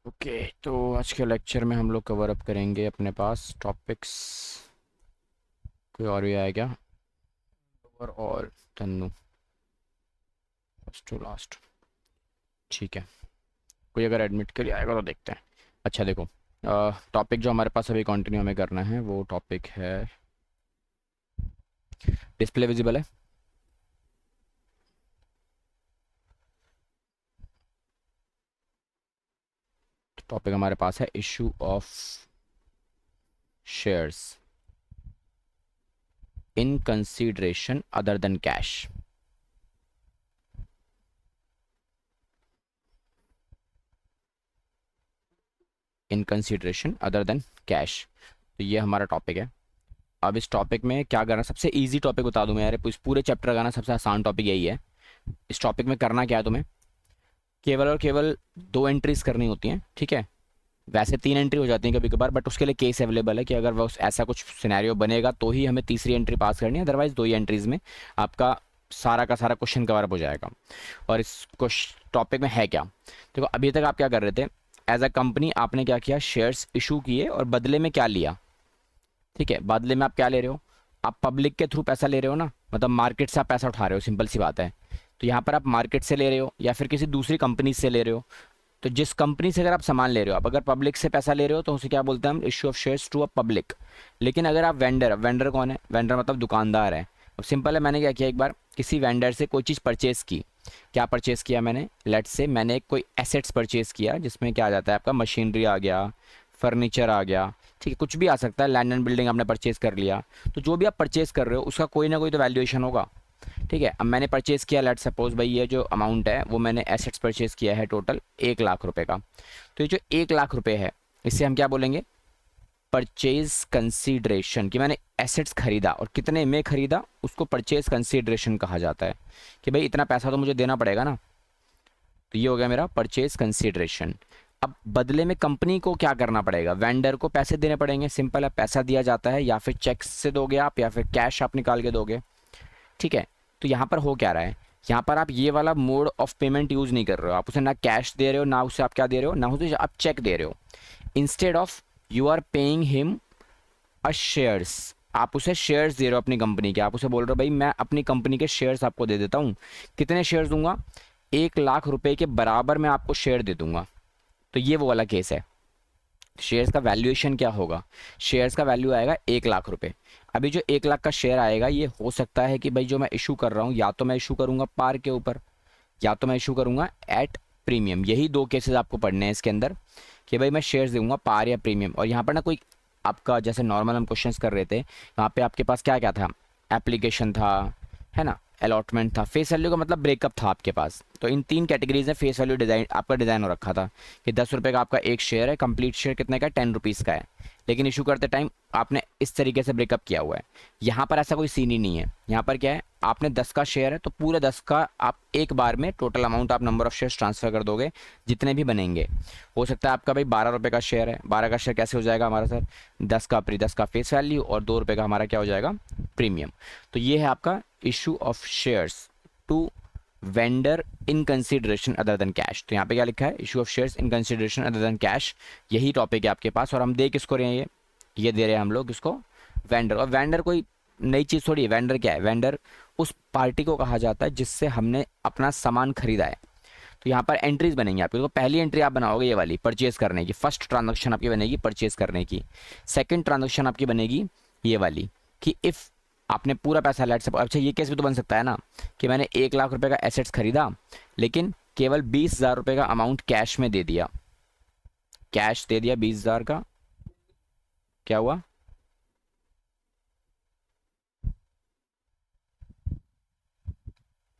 Okay, तो आज के लेक्चर में हम लोग कवर अप करेंगे अपने पास टॉपिक्स। कोई और भी आया क्या? और तन्नू, फर्स्ट टू लास्ट। ठीक है, कोई अगर एडमिट के लिए आएगा तो देखते हैं। अच्छा देखो, टॉपिक जो हमारे पास अभी कंटिन्यू हमें करना है वो टॉपिक है डिस्प्ले विजिबल है। टॉपिक हमारे पास है issue of shares in consideration other than cash. In consideration other than cash, तो ये हमारा टॉपिक है। अब इस टॉपिक में क्या करना, सबसे इजी टॉपिक बता दूं मैं यार, इस पूरे चैप्टर का ना सबसे आसान टॉपिक यही है। इस टॉपिक में करना क्या है तुम्हें, केवल और केवल दो एंट्रीज करनी होती हैं, ठीक है। वैसे तीन एंट्री हो जाती हैं कभी कभार, बट उसके लिए केस अवेलेबल है कि अगर वह ऐसा कुछ सिनेरियो बनेगा तो ही हमें तीसरी एंट्री पास करनी है, अदरवाइज दो ही एंट्रीज में आपका सारा का सारा क्वेश्चन कवर अप हो जाएगा। और इस टॉपिक में है क्या, देखो अभी तक आप क्या कर रहे थे, एज अ कंपनी आपने क्या किया, शेयर्स इशू किए और बदले में क्या लिया। ठीक है, बदले में आप क्या ले रहे हो, आप पब्लिक के थ्रू पैसा ले रहे हो ना, मतलब मार्केट से आप पैसा उठा रहे हो, सिंपल सी बात है। तो यहाँ पर आप मार्केट से ले रहे हो या फिर किसी दूसरी कंपनी से ले रहे हो। तो जिस कंपनी से अगर आप सामान ले रहे हो, आप अगर पब्लिक से पैसा ले रहे हो तो उसे क्या बोलते हैं हम, issue of shares to a public. लेकिन अगर आप वेंडर, वेंडर कौन है, वेंडर मतलब दुकानदार है। अब सिंपल है, मैंने क्या किया, एक बार किसी वेंडर से कोई चीज़ परचेज की। क्या परचेज किया मैंने, लेट से मैंने कोई एसेट्स परचेज किया, जिसमें क्या आ जाता है आपका, मशीनरी आ गया, फर्नीचर आ गया, ठीक है, कुछ भी आ सकता है, लैंड एंड बिल्डिंग आपने परचेज कर लिया। तो जो भी आप परचेज कर रहे हो उसका कोई ना कोई तो वैल्यूएशन होगा। ठीक है, अब मैंने परचेज़ किया, लेट सपोज भाई ये जो अमाउंट है वो मैंने एसेट्स परचेज़ किया है टोटल 1 लाख रुपए का। तो ये जो 1 लाख रुपए है, इससे हम क्या बोलेंगे, परचेज कंसीडरेशन, कि मैंने एसेट्स खरीदा और कितने में खरीदा उसको परचेज कंसीडरेशन कहा जाता है, कि भाई इतना पैसा तो मुझे देना पड़ेगा ना। तो ये हो गया मेरा परचेज कंसीडरेशन। अब बदले में कंपनी को क्या करना पड़ेगा, वेंडर को पैसे देने पड़ेंगे, सिंपल है, पैसा दिया जाता है, या फिर चेक से दोगे आप या फिर कैश आप निकाल के दोगे। ठीक है, तो यहाँ पर हो क्या रहा है, यहाँ पर आप ये वाला मोड ऑफ पेमेंट यूज़ नहीं कर रहे हो, आप उसे ना कैश दे रहे हो, ना उसे आप क्या दे रहे हो, ना उसे आप चेक दे रहे हो। Instead of you are paying him a shares, आप उसे शेयर्स दे रहे हो अपनी कंपनी के, आप उसे बोल रहे हो भाई मैं अपनी कंपनी के शेयर्स आपको दे देता हूँ। कितने शेयर्स दूंगा, 1 लाख रुपए के बराबर मैं आपको शेयर दे दूंगा। तो ये वो वाला केस है। शेयर्स का वैल्यूएशन क्या होगा, शेयर्स का वैल्यू आएगा 1 लाख रुपए। अभी जो 1 लाख का शेयर आएगा, ये हो सकता है कि भाई जो मैं इशू कर रहा हूँ, या तो मैं इशू करूंगा पार के ऊपर, या तो मैं इशू करूंगा एट प्रीमियम। यही दो केसेस आपको पढ़ने हैं इसके अंदर, कि भाई मैं शेयर्स दूंगा पार या प्रीमियम। और यहाँ पर ना कोई आपका, जैसे नॉर्मल हम क्वेश्चंस कर रहे थे, वहाँ पे आपके पास क्या क्या था, एप्लीकेशन था, है ना, अलॉटमेंट था, फेस वैल्यू का मतलब ब्रेकअप था आपके पास। तो इन तीन कैटेगरीज में फेस वैल्यू डिजाइन आपका डिज़ाइन हो रखा था, कि 10 रुपये का आपका एक शेयर है, कंप्लीट शेयर कितने का है, 10 रुपीज़ का है। लेकिन इशू करते टाइम आपने इस तरीके से ब्रेकअप किया हुआ है। यहाँ पर ऐसा कोई सीन ही नहीं है, यहाँ पर क्या है, आपने 10 का शेयर है तो पूरे 10 का आप एक बार में टोटल अमाउंट आप नंबर ऑफ शेयर्स ट्रांसफर कर दोगे, जितने भी बनेंगे। हो सकता है आपका भाई 12 रुपये का शेयर है, 12 का शेयर कैसे हो जाएगा हमारा सर, 10 का फेस वैल्यू और 2 रुपये का हमारा क्या हो जाएगा, प्रीमियम। तो ये है आपका issue of shares to vendor in consideration other than cash. तो यहाँ पे क्या लिखा है, issue of shares in consideration other than cash. यही टॉपिक है आपके पास, और हम दे किसको रहे हैं, ये दे रहे हैं हम लोग इसको, वेंडर। और वेंडर कोई नई चीज़ थोड़ी है, वेंडर क्या है, वेंडर उस पार्टी को कहा जाता है जिससे हमने अपना सामान खरीदा है। तो यहाँ पर एंट्रीज बनेंगी आपकी, तो पहली एंट्री आप बनाओगे ये वाली परचेज करने की, फर्स्ट ट्रांजेक्शन आपकी बनेगी परचेज करने की। सेकंड ट्रांजेक्शन आपकी बनेगी ये वाली, कि इफ़ आपने पूरा पैसा लेट सपोज, अच्छा ये केस भी तो बन सकता है ना, कि मैंने 1 लाख रुपए का एसेट्स खरीदा, लेकिन केवल 20,000 रुपये का अमाउंट कैश में दे दिया, कैश दे दिया 20,000 का। क्या हुआ,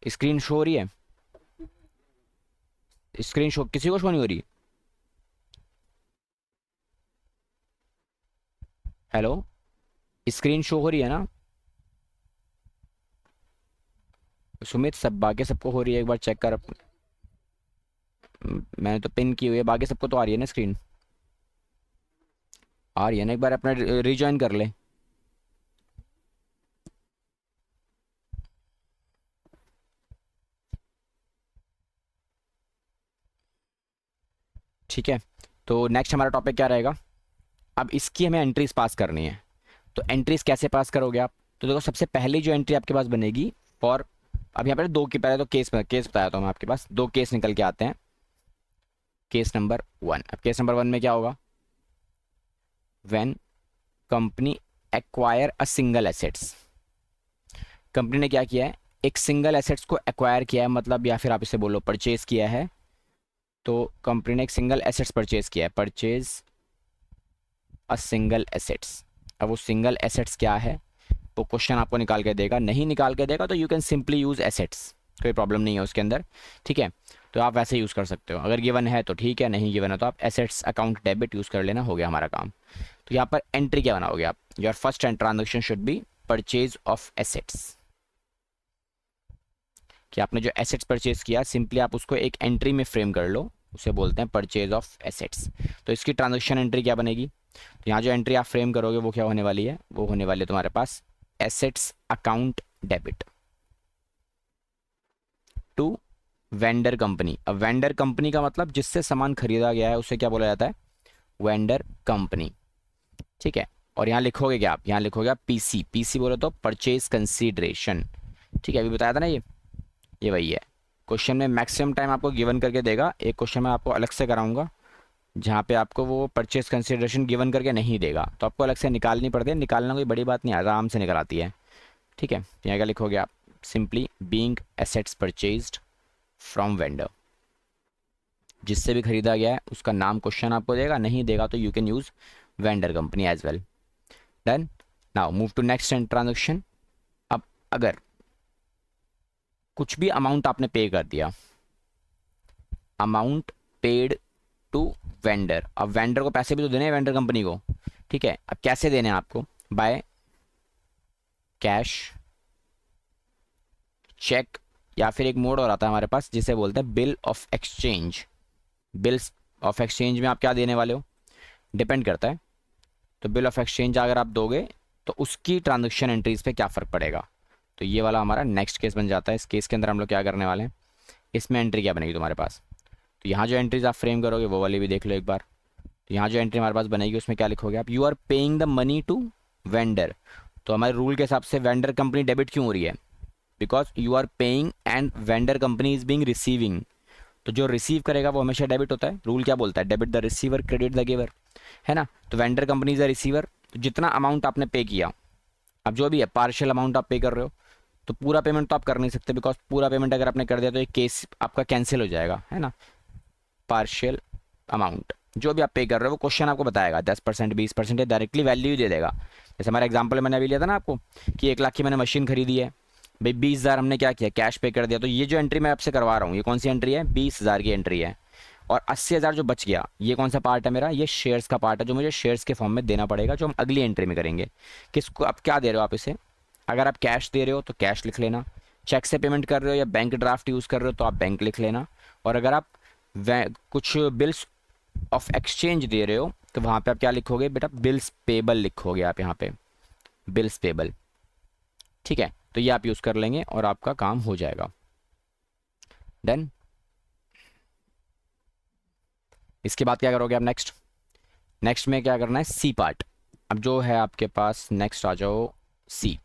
स्क्रीन शो हो रही है, स्क्रीन शो किसी को शो नहीं हो रही, हेलो, स्क्रीन शो हो रही है ना, सुमित, सब बाकी सबको हो रही है, एक बार चेक कर मैंने तो पिन की हुई है, बाकी सबको तो आ रही है ना स्क्रीन, आ रही है ना, एक बार अपना रिज्वाइन कर ले। ठीक है, तो नेक्स्ट हमारा टॉपिक क्या रहेगा, अब इसकी हमें एंट्रीज पास करनी है। तो एंट्रीज कैसे पास करोगे आप, तो देखो सबसे पहली जो एंट्री आपके पास बनेगी फॉर, अब यहाँ पर दो के पहले तो केस बताया था मैं आपके पास, दो केस निकल के आते हैं। केस नंबर 1, अब केस नंबर 1 में क्या होगा, when company acquire a single assets, company ने क्या किया है, एक सिंगल एसेट्स को एक्वायर किया है, मतलब या फिर आप इसे बोलो परचेज किया है। तो कंपनी ने एक सिंगल एसेट्स परचेज किया है, परचेज अ सिंगल एसेट्स। अब वो सिंगल एसेट्स क्या है, वो क्वेश्चन आपको निकाल के देगा, नहीं निकाल के देगा तो you can simply use assets, कोई प्रॉब्लम नहीं है उसके अंदर, ठीक है। तो आप वैसे यूज़ कर सकते हो, अगर गिवन है तो ठीक है, नहीं गिवन है तो आप एसेट्स अकाउंट डेबिट यूज़ कर लेना, हो गया हमारा काम। तो यहाँ पर एंट्री क्या बनाओगे आप, your first and transaction should be purchase of assets, कि आपने जो एसेट्स परचेज किया सिंपली आप उसको एक एंट्री में फ्रेम कर लो, उसे बोलते हैं परचेज ऑफ एसेट्स। तो इसकी ट्रांजेक्शन एंट्री क्या बनेगी, तो यहाँ जो एंट्री आप फ्रेम करोगे वो क्या होने वाली है, वो होने वाली है तुम्हारे पास assets account debit to vendor company. अब वेंडर कंपनी का मतलब जिससे सामान खरीदा गया है उसे क्या बोला जाता है, वेंडर कंपनी, ठीक है। और यहाँ लिखोगे क्या आप, यहाँ लिखोगे आप पीसी, पीसी बोलो तो परचेज कंसीडरेशन, ठीक है, अभी बताया था ना ये वही है। क्वेश्चन में मैक्सिमम टाइम आपको गिवन करके देगा, एक क्वेश्चन में आपको अलग से कराऊंगा जहाँ पे आपको वो परचेज कंसीडरेशन गिवन करके नहीं देगा, तो आपको अलग से निकालनी पड़ती है, निकालना कोई बड़ी बात नहीं, आराम से निकल आती है, ठीक है। यहाँ क्या लिखोगे आप, simply being assets purchased from vendor, जिससे भी खरीदा गया है उसका नाम क्वेश्चन आपको देगा, नहीं देगा तो you can use vendor company as well. Then now move to next and transaction. अब अगर कुछ भी अमाउंट आपने पे कर दिया, अमाउंट पेड टू वेंडर, अब वेंडर को पैसे भी तो देने हैं वेंडर कंपनी को, ठीक है। अब कैसे देने हैं आपको, बाय कैश, चेक, या फिर एक मोड और आता है हमारे पास जिसे बोलते हैं bill of exchange. Bills of exchange में आप क्या देने वाले हो, डिपेंड करता है। तो बिल ऑफ एक्सचेंज अगर आप दोगे तो उसकी ट्रांजेक्शन एंट्रीज पे क्या फ़र्क पड़ेगा, तो ये वाला हमारा नेक्स्ट केस बन जाता है। इस केस के अंदर हम लोग क्या करने वाले हैं, इसमें एंट्री क्या बनेगी तुम्हारे पास, तो यहाँ जो एंट्रीज आप फ्रेम करोगे वो वाली भी देख लो एक बार। तो यहाँ जो एंट्री हमारे पास बनेगी उसमें क्या लिखोगे आप, you are paying the money to vendor. तो हमारे रूल के हिसाब से वेंडर कंपनी डेबिट क्यों हो रही है, because you are paying and vendor company is being receiving. तो जो रिसीव करेगा वो हमेशा डेबिट होता है, रूल क्या बोलता है, debit the receiver credit the giver, है ना। तो vendor company is the receiver, तो जितना अमाउंट आपने पे किया, अब जो भी है पार्शियल अमाउंट आप पे कर रहे हो, तो पूरा पेमेंट तो आप कर नहीं सकते, बिकॉज पूरा पेमेंट अगर आपने कर दिया तो एक केस आपका कैंसिल हो जाएगा, है ना। पार्शियल अमाउंट जो भी आप पे कर रहे हो वो क्वेश्चन आपको बताएगा 10% 20% डायरेक्टली वैल्यू ही दे देगा। जैसे हमारा एग्जांपल मैंने अभी लिया था ना आपको कि 1 लाख की मैंने मशीन खरीदी है, भाई 20,000 हमने क्या किया, कैश पे कर दिया, तो ये जो एंट्री मैं आपसे करवा रहा हूँ ये कौन सी एंट्री है, 20,000 की एंट्री है। और 80,000 जो बच गया ये कौन सा पार्ट है मेरा, ये शेयर्स का पार्ट है जो मुझे शेयर्स के फॉर्म में देना पड़ेगा, जो हम अगली एंट्री में करेंगे। किसको आप क्या दे रहे हो आप इसे, अगर आप कैश दे रहे हो तो कैश लिख लेना, चेक से पेमेंट कर रहे हो या बैंक ड्राफ्ट यूज़ कर रहे हो तो आप बैंक लिख लेना, और अगर आप कुछ बिल्स ऑफ एक्सचेंज दे रहे हो तो वहाँ पे आप क्या लिखोगे बेटा, बिल्स पेबल लिखोगे आप यहाँ पे, बिल्स पेबल, ठीक है। तो ये आप यूज़ कर लेंगे और आपका काम हो जाएगा। डन। इसके बाद क्या करोगे आप, नेक्स्ट में क्या करना है, सी पार्ट। अब जो है आपके पास नेक्स्ट आ जाओ सी।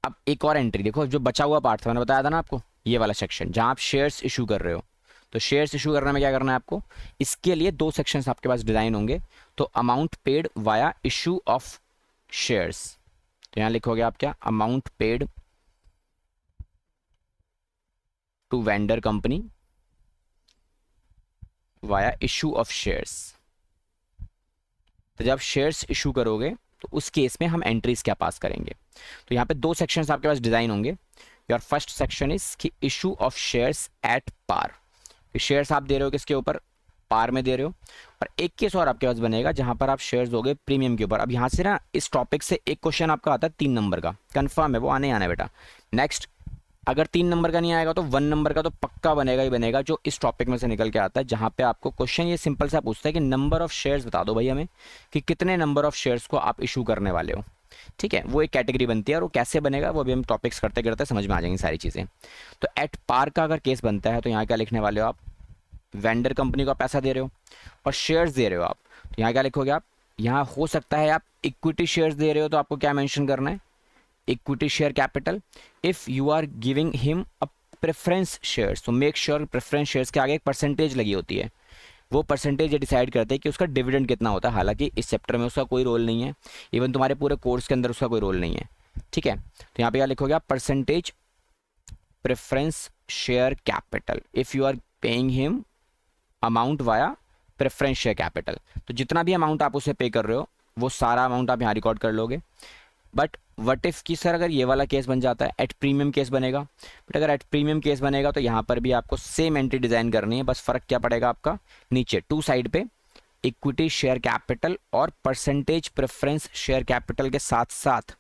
अब एक और एंट्री देखो, जो बचा हुआ पार्ट था मैंने बताया था ना आपको, ये वाला सेक्शन जहाँ आप शेयर्स इशू कर रहे हो, तो शेयर्स इशू करने में क्या करना है आपको, इसके लिए दो सेक्शंस आपके पास डिजाइन होंगे। तो amount paid via issue of shares, तो यहां लिखोगे आप क्या, amount paid to vendor company via issue of shares. तो जब शेयर्स इशू करोगे तो उस केस में हम एंट्रीज क्या पास करेंगे, तो यहाँ पे दो सेक्शंस आपके पास डिजाइन होंगे। योर फर्स्ट सेक्शन इज कि issue of shares at par, shares आप दे रहे हो किसके ऊपर, पार में दे रहे हो। और एक केस और आपके पास बनेगा जहां पर आप शेयर्स दोगे प्रीमियम के ऊपर। अब यहां से ना इस टॉपिक से एक क्वेश्चन आपका आता है 3 नंबर का, कंफर्म है वो आने ही आना है बेटा। नेक्स्ट अगर 3 नंबर का नहीं आएगा तो 1 नंबर का तो पक्का बनेगा ही बनेगा, जो इस टॉपिक में से निकल के आता है, जहां पे आपको क्वेश्चन ये सिंपल सा पूछता है कि नंबर ऑफ शेयर्स बता दो भाई हमें, कि कितने नंबर ऑफ शेयर्स को आप इशू करने वाले हो, ठीक है। वो एक कैटेगरी बनती है और वो कैसे बनेगा वो भी हम टॉपिक्स करते करते समझ में आ जाएंगी सारी चीज़ें। तो एट पार का अगर केस बनता है तो यहाँ क्या लिखने वाले हो आप, वेंडर कंपनी को आप पैसा दे रहे हो और शेयर्स दे रहे हो आप, तो यहाँ क्या लिखोगे आप, यहाँ हो सकता है आप इक्विटी शेयर्स दे रहे हो तो आपको क्या मेंशन करना है, equity share capital. If you are giving him a preference shares, तो मेक श्योर प्रेफरेंस शेयर्स के आगे एक परसेंटेज लगी होती है, वो परसेंटेज ये डिसाइड करते हैं कि उसका डिविडेंड कितना होता है। हालांकि इस चैप्टर में उसका कोई रोल नहीं है, इवन तुम्हारे पूरे कोर्स के अंदर उसका कोई रोल नहीं है, ठीक है। तो यहाँ पे क्या लिखोगे आप, percentage preference share capital if you are paying him amount via preference share capital. तो जितना भी अमाउंट आप उसे पे कर रहे हो वो सारा अमाउंट आप यहाँ रिकॉर्ड कर लोगे। बट वट इफ़ की सर अगर ये वाला केस बन जाता है, एट प्रीमियम केस बनेगा, बट अगर एट प्रीमियम केस बनेगा तो यहाँ पर भी आपको सेम एंट्री डिज़ाइन करनी है, बस फ़र्क क्या पड़ेगा आपका, नीचे टू साइड पे इक्विटी शेयर कैपिटल और परसेंटेज प्रेफरेंस शेयर कैपिटल के साथ साथ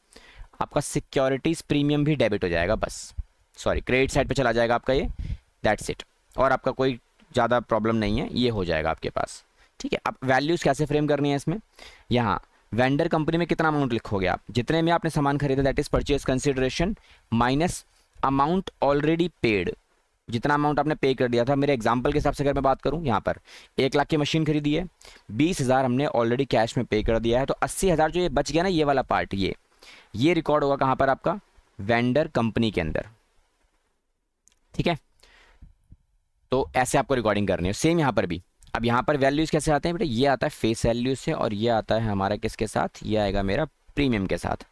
आपका सिक्योरिटीज़ प्रीमियम भी डेबिट हो जाएगा, बस सॉरी क्रेडिट साइड पे चला जाएगा आपका ये, दैट्स इट। और आपका कोई ज़्यादा प्रॉब्लम नहीं है, ये हो जाएगा आपके पास, ठीक है। अब वैल्यूज़ कैसे फ्रेम करनी है इसमें, यहाँ वेंडर कंपनी में कितना अमाउंट लिखोगे आप, जितने में आपने सामान खरीदा that is purchase consideration minus amount already paid, जितना अमाउंट आपने पे कर दिया था। मेरे एग्जांपल के हिसाब से अगर मैं बात करूं, यहाँ पर 1 लाख की मशीन खरीदी है, 20,000 हमने ऑलरेडी कैश में पे कर दिया है, तो 80,000 जो ये बच गया ना, ये वाला पार्ट ये रिकॉर्ड होगा कहाँ पर आपका, वेंडर कंपनी के अंदर, ठीक है। तो ऐसे आपको रिकॉर्डिंग करनी है, सेम यहाँ पर भी। अब यहाँ पर वैल्यूज़ कैसे आते हैं बेटा, ये आता है फेस वैल्यू से और ये आता है हमारा किसके साथ, ये आएगा मेरा प्रीमियम के साथ।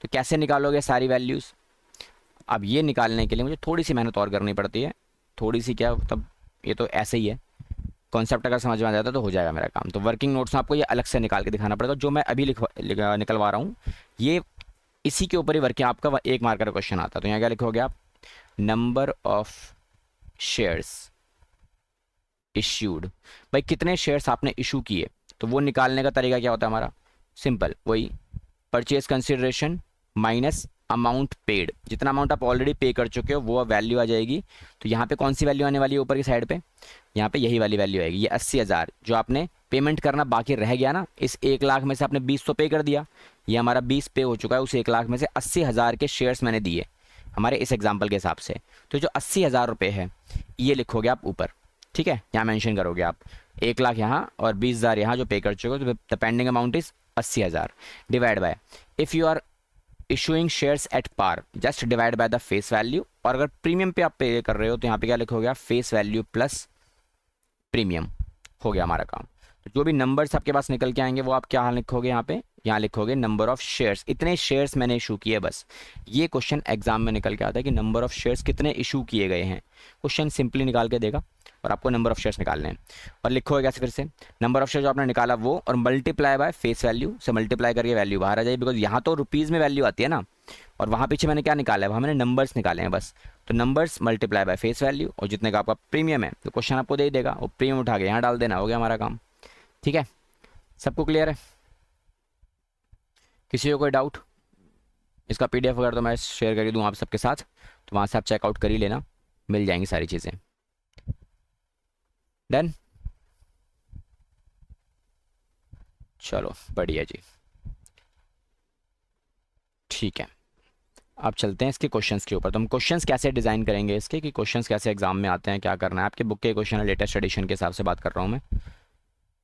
तो कैसे निकालोगे सारी वैल्यूज़, अब ये निकालने के लिए मुझे थोड़ी सी मेहनत और करनी पड़ती है, थोड़ी सी क्या, तब ये तो ऐसे ही है, कॉन्सेप्ट अगर समझ में आ जाता तो हो जाएगा मेरा काम। तो वर्किंग नोट्स में आपको ये अलग से निकाल के दिखाना पड़ेगा, जो मैं अभी निकलवा रहा हूँ ये इसी के ऊपर ही वर्किंग, आपका 1 मार्क का क्वेश्चन आता है। तो यहाँ क्या लिखोगे आप, नंबर ऑफ शेयर्स इश्यूड, भाई कितने शेयर्स आपने इशू किए, तो वो निकालने का तरीका क्या होता है हमारा, सिंपल वही purchase consideration minus amount paid, जितना अमाउंट आप ऑलरेडी पे कर चुके हो वो वैल्यू आ जाएगी। तो यहाँ पे कौन सी वैल्यू आने वाली है, ऊपर की साइड पे यहाँ पे यही वाली वैल्यू आएगी, ये 80,000 जो आपने पेमेंट करना बाकी रह गया ना, इस 1 लाख में से आपने 20 तो पे कर दिया, ये हमारा 20 पे हो चुका है, उस 1 लाख में से 80,000 के शेयर्स मैंने दिए हमारे इस एग्जाम्पल के हिसाब से। तो जो 80,000 रुपये है ये लिखोगे आप ऊपर, ठीक है, यहाँ मेंशन करोगे आप 1 लाख यहाँ और 20,000 यहाँ जो पे कर चुके हो, तो the pending amount is 80,000 divide by, if you are issuing shares at par just divide by the face value, और अगर प्रीमियम पे आप पे कर रहे हो तो यहाँ पे क्या लिखोगे आप, फेस वैल्यू प्लस प्रीमियम, हो गया हमारा काम। तो जो भी नंबर्स आपके पास निकल के आएंगे वो आप क्या लिखोगे यहाँ पे, यहाँ लिखोगे नंबर ऑफ शेयर्स, इतने शेयर्स मैंने इशू किए, बस ये क्वेश्चन एग्जाम में निकल के आता है कि नंबर ऑफ शेयर्स कितने इशू किए गए हैं, क्वेश्चन सिंपली निकाल के देगा और आपको नंबर ऑफ शेयर्स निकालने हैं। और लिखोगे कैसे, फिर से नंबर ऑफ शेयर जो आपने निकाला वो और मल्टीप्लाई बाय फेस वैल्यू से मल्टीप्लाई करके वैल्यू बाहर आ जाए, बिकॉज यहाँ तो रुपीज़ में वैल्यू आती है ना, और वहाँ पीछे मैंने क्या निकाला है, वहाँ मैंने नंबर्स निकाले हैं बस। तो numbers multiply by face value और जितने का आपका प्रीमियम है तो क्वेश्चन आपको दे ही देगा, वो प्रीमियम उठा के यहाँ डाल देना, हो गया हमारा काम, ठीक है। सबको क्लियर है, किसी को कोई डाउट, इसका PDF अगर तो मैं शेयर कर दूँ आप सबके साथ, तो वहाँ से आप चेकआउट कर ही लेना, मिल जाएंगी सारी चीज़ें। डन, चलो बढ़िया जी, ठीक है। अब चलते हैं इसके क्वेश्चंस के ऊपर। तो हम क्वेश्चंस कैसे डिज़ाइन करेंगे इसके, कि क्वेश्चंस कैसे एग्जाम में आते हैं, क्या करना है। आपके बुक के क्वेश्चन है, लेटेस्ट एडिशन के हिसाब से बात कर रहा हूँ मैं,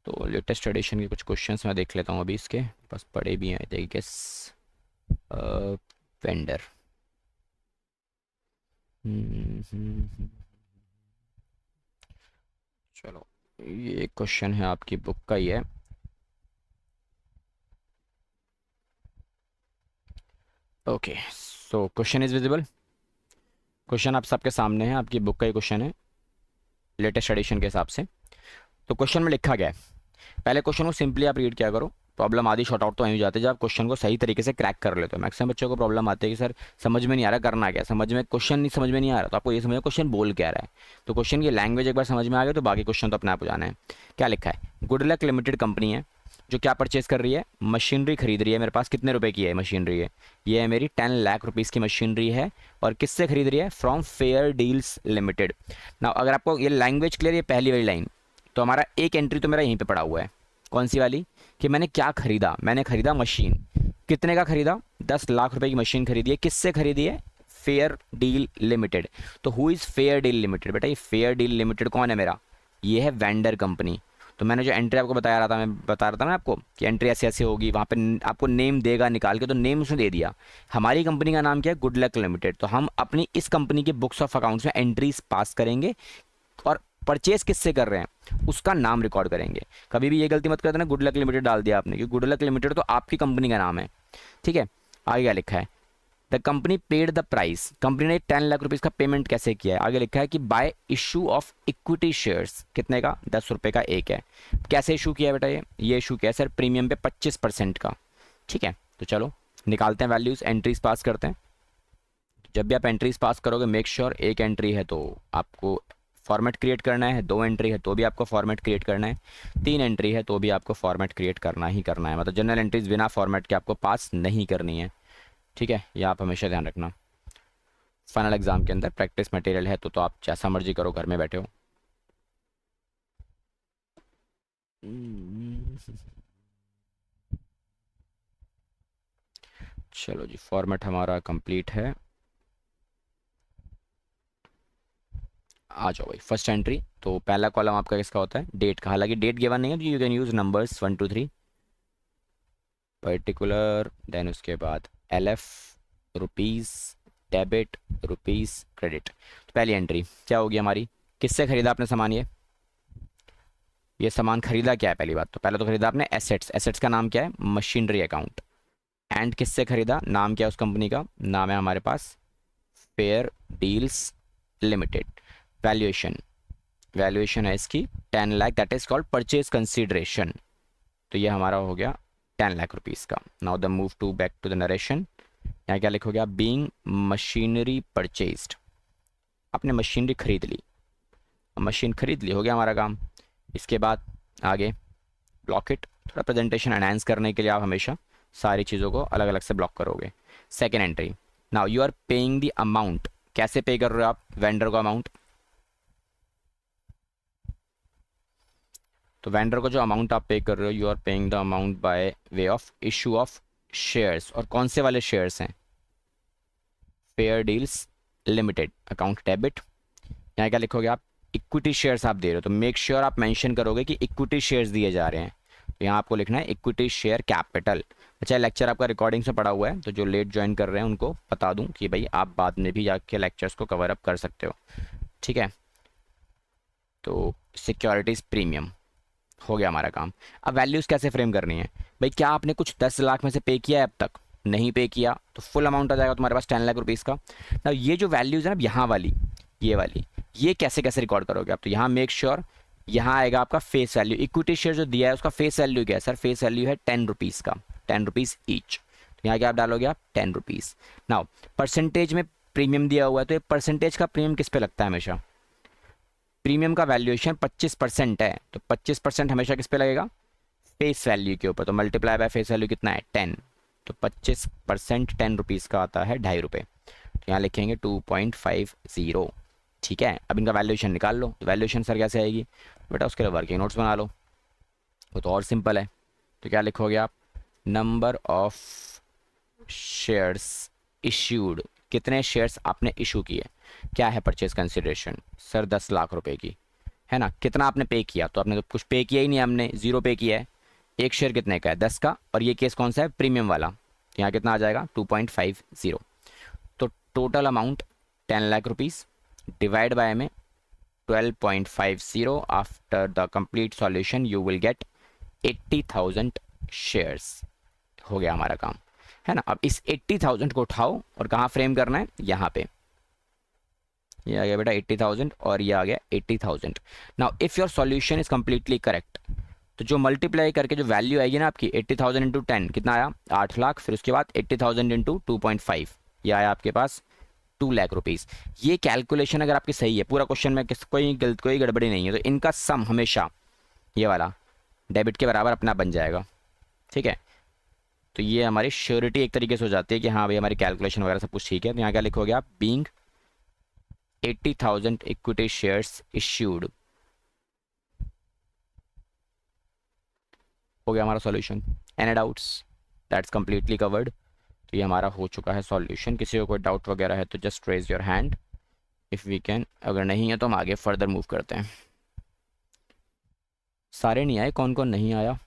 तो लेटेस्ट एडिशन के कुछ क्वेश्चंस मैं देख लेता हूँ अभी, इसके बस पढ़े भी हैं तरीके वेंडर। चलो ये क्वेश्चन है आपकी बुक का ही है, okay. So question is visible, question आप सबके सामने है, आपकी बुक का ही क्वेश्चन है लेटेस्ट एडिशन के हिसाब से। तो क्वेश्चन में लिखा गया है, पहले क्वेश्चन को सिंपली आप रीड किया करो, प्रॉब्लम आदि शॉर्ट आउट तो वहीं हो जाते हैं जब आप क्वेश्चन को सही तरीके से क्रैक कर लेते हो। मैक्सिमम बच्चों को प्रॉब्लम आती है कि सर समझ में नहीं आ रहा, करना क्या, समझ में क्वेश्चन नहीं समझ में नहीं आ रहा, तो आपको ये समझना क्वेश्चन बोल क्या रहा है। तो क्वेश्चन की लैंग्वेज एक बार समझ में आ गया तो बाकी क्वेश्चन तो अपने आप हो जाना है। क्या लिखा है, गुडलक लिमिटेड कंपनी है जो क्या परचेज कर रही है, मशीनरी खरीद रही है। मेरे पास कितने रुपए की है मशीनरी है, ये है मेरी 10 लाख रुपीज़ की मशीनरी है, और किससे खरीद रही है, फ्रॉम फेयर डील्स लिमिटेड। ना अगर आपको ये लैंग्वेज क्लियर, ये पहली वाली लाइन, तो हमारा एक एंट्री तो मेरा यहीं पे पड़ा हुआ है, कौन सी वाली, कि मैंने क्या खरीदा, मैंने खरीदा मशीन, कितने का खरीदा, 10 लाख रुपए की मशीन खरीदी है, किससे खरीदी है, फेयर डील लिमिटेड। तो who is fair deal limited, बेटा ये फेयर डील लिमिटेड कौन है, मेरा ये है वेंडर कंपनी। तो मैंने जो एंट्री आपको मैं बता रहा था ना आपको कि एंट्री ऐसे ऐसे होगी, वहाँ पे आपको नेम देगा निकाल के, तो नेम उसने दे दिया। हमारी कंपनी का नाम क्या है, गुड लक लिमिटेड। तो हम अपनी इस कंपनी के बुक्स ऑफ अकाउंट्स में एंट्रीज पास करेंगे और परचेज किससे कर रहे हैं उसका नाम रिकॉर्ड करेंगे। कभी भी ये गलती मत कर देना गुड लक लिमिटेड डाल दिया आपने, क्योंकि गुड लक लिमिटेड तो आपकी कंपनी का नाम है। ठीक है, आगे क्या लिखा है, the company paid the price, company ने 10 लाख रुपीज़ का पेमेंट कैसे किया है। आगे लिखा है कि bye issue of equity shares, कितने का, 10 रुपये का एक है। कैसे इशू किया है बेटा, ये इशू किया है सर प्रीमियम पे 25% का। ठीक है, तो चलो निकालते हैं वैल्यूज़, एंट्रीज पास करते हैं। जब भी आप एंट्रीज पास करोगे मेक श्योर एक एंट्री है तो आपको फॉर्मेट क्रिएट करना है, 2 एंट्री है तो भी आपको फॉर्मेट क्रिएट करना है, 3 एंट्री है तो भी आपको फॉर्मेट क्रिएट करना ही करना है। मतलब जनरल एंट्रीज बिना फॉर्मेट के आपको पास नहीं करनी है। ठीक है, यह आप हमेशा ध्यान रखना। फाइनल एग्जाम के अंदर प्रैक्टिस मटेरियल है तो आप जैसा मर्जी करो, घर में बैठे हो। चलो जी, फॉर्मेट हमारा कंप्लीट है। आ जाओ भाई, फर्स्ट एंट्री। तो पहला कॉलम आपका किसका होता है, डेट का। हालांकि डेट गिवन नहीं है तो you can use numbers 1 2 3 particular, then उसके बाद LF, rupees, debit, rupees, credit. तो पहली एंट्री क्या होगी हमारी, किससे खरीदा आपने सामान, ये सामान खरीदा क्या है। पहली बात तो पहले तो खरीदा आपने एसेट्स, एसेट्स का नाम क्या है, मशीनरी अकाउंट। एंड किससे खरीदा, नाम क्या है उस कंपनी का, नाम है हमारे पास Fair deals Limited. Valuation, valuation है इसकी 10 lakh, that is called purchase consideration. तो ये हमारा हो गया 10 लाख रुपीज़ का। Now the move to back to the narration. यहाँ क्या लिखोगे आप, बीइंग मशीनरी परचेज्ड, आपने मशीनरी खरीद ली, मशीन खरीद ली, हो गया हमारा काम। इसके बाद आगे ब्लॉक इट, थोड़ा प्रेजेंटेशन एनहांस करने के लिए आप हमेशा सारी चीज़ों को अलग अलग से ब्लॉक करोगे। Second entry, now you are paying the amount, कैसे पे कर रहे हो आप वेंडर को अमाउंट। तो वेंडर को जो अमाउंट आप पे कर रहे हो, you are paying the amount by way of issue of shares. और कौन से वाले शेयर्स हैं, fair deals limited, account debit. यहाँ क्या लिखोगे आप, इक्विटी शेयर्स आप दे रहे हो, तो मेक श्योर आप मेंशन करोगे कि इक्विटी शेयर्स दिए जा रहे हैं। तो यहाँ आपको लिखना है इक्विटी शेयर कैपिटल। अच्छा, लेक्चर आपका रिकॉर्डिंग से पड़ा हुआ है, तो जो लेट ज्वाइन कर रहे हैं उनको बता दूं कि भाई आप बाद में भी जाके लेक्चर्स को कवर अप कर सकते हो। ठीक है, तो सिक्योरिटीज़ प्रीमियम हो गया हमारा काम। अब वैल्यूज़ कैसे फ्रेम करनी है भाई, क्या आपने कुछ 10 लाख में से पे किया है अब तक, नहीं पे किया तो फुल अमाउंट आ जाएगा तुम्हारे पास 10 लाख रुपीज़ का। ना ये जो वैल्यूज़ है ना यहाँ वाली, ये वाली, ये कैसे कैसे रिकॉर्ड करोगे आप, तो यहाँ मेक श्योर यहाँ आएगा आपका फेस वैल्यू। इक्विटी शेयर जो दिया है उसका फेस वैल्यू क्या है सर, फेस वैल्यू है 10 रुपीज़ का, 10 रुपीज़ ईच। तो यहाँ क्या आप डालोगे आप 10 रुपीज़। नाउ परसेंटेज में प्रीमियम दिया हुआ है, तो ये परसेंटेज का प्रीमियम किस पे लगता है, हमेशा प्रीमियम का वैल्यूएशन 25% है, तो 25% हमेशा किस पे लगेगा, फेस वैल्यू के ऊपर। तो मल्टीप्लाई बाय फेस वैल्यू कितना है 10, तो 25% 10 रुपीज़ का आता है 2.5 रुपये। तो यहाँ लिखेंगे 2.50। ठीक है, अब इनका वैल्यूएशन निकाल लो। तो वैल्यूएशन सर कैसे आएगी बेटा, उसके लिए वर्किंग नोट्स बना लो, वो तो और सिंपल है। तो क्या लिखोगे आप, नंबर ऑफ शेयर्स इश्यूड, कितने शेयर्स आपने इशू किए। क्या है परचेज कंसिडरेशन सर 10 लाख रुपए की, है ना। कितना आपने पे किया, तो आपने तो कुछ पे किया ही नहीं, हमने 0 पे किया है। एक शेयर कितने का है, 10 का, और ये केस कौन सा है, प्रीमियम वाला। तो यहाँ कितना आ जाएगा 2.50। तो total amount 10 lakh rupees divide by में 12.50, after the complete solution you will get 80,000 shares. हो गया हमारा काम, है ना। अब इस 80,000 को उठाओ और कहाँ फ्रेम करना है, यहाँ पे। ये आ गया बेटा 80,000 और ये आ गया 80,000। Now if your solution is completely correct, तो जो मल्टीप्लाई करके जो वैल्यू आएगी ना आपकी 80,000 इंटू 10 कितना आया 8 लाख, फिर उसके बाद 80,000 इंटू 2.5 ये आया आपके पास 2 लाख रुपीज़। ये कैलकुलेशन अगर आपकी सही है, पूरा क्वेश्चन में कोई गड़बड़ी नहीं है, तो इनका सम हमेशा ये वाला डेबिट के बराबर अपना बन जाएगा। ठीक है, तो ये हमारी श्योरिटी एक तरीके से हो जाती है कि हाँ भाई हमारी कैलकुलेशन वगैरह सब कुछ ठीक है। तो यहाँ क्या लिखोगे आप, बीइंग 80,000 इक्विटी शेयर्स इश्यूड। हो गया हमारा solution. Any doubts, that's completely covered. तो ये हमारा हो चुका है सॉल्यूशन। किसी को कोई डाउट वगैरह है तो just raise your hand if we can, अगर नहीं है तो हम आगे फर्दर मूव करते हैं। सारे नहीं आए, कौन कौन नहीं आया?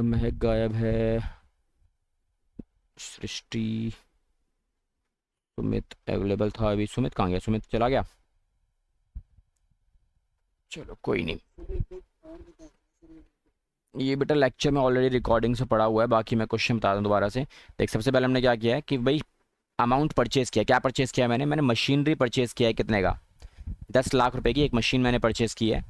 महक गायब है, सृष्टि, सुमित अवेलेबल था अभी। सुमित कहाँ गया? सुमित चला गया, चलो कोई नहीं। ये बेटा लेक्चर में ऑलरेडी रिकॉर्डिंग से पड़ा हुआ है, बाकी मैं क्वेश्चन बता दूं दोबारा से। देख, सबसे पहले हमने क्या किया है कि भाई अमाउंट परचेज़ किया। क्या परचेज़ किया मैंने मशीनरी परचेज़ किया है। कितने का? 10 लाख रुपए की एक मशीन मैंने परचेज़ की है।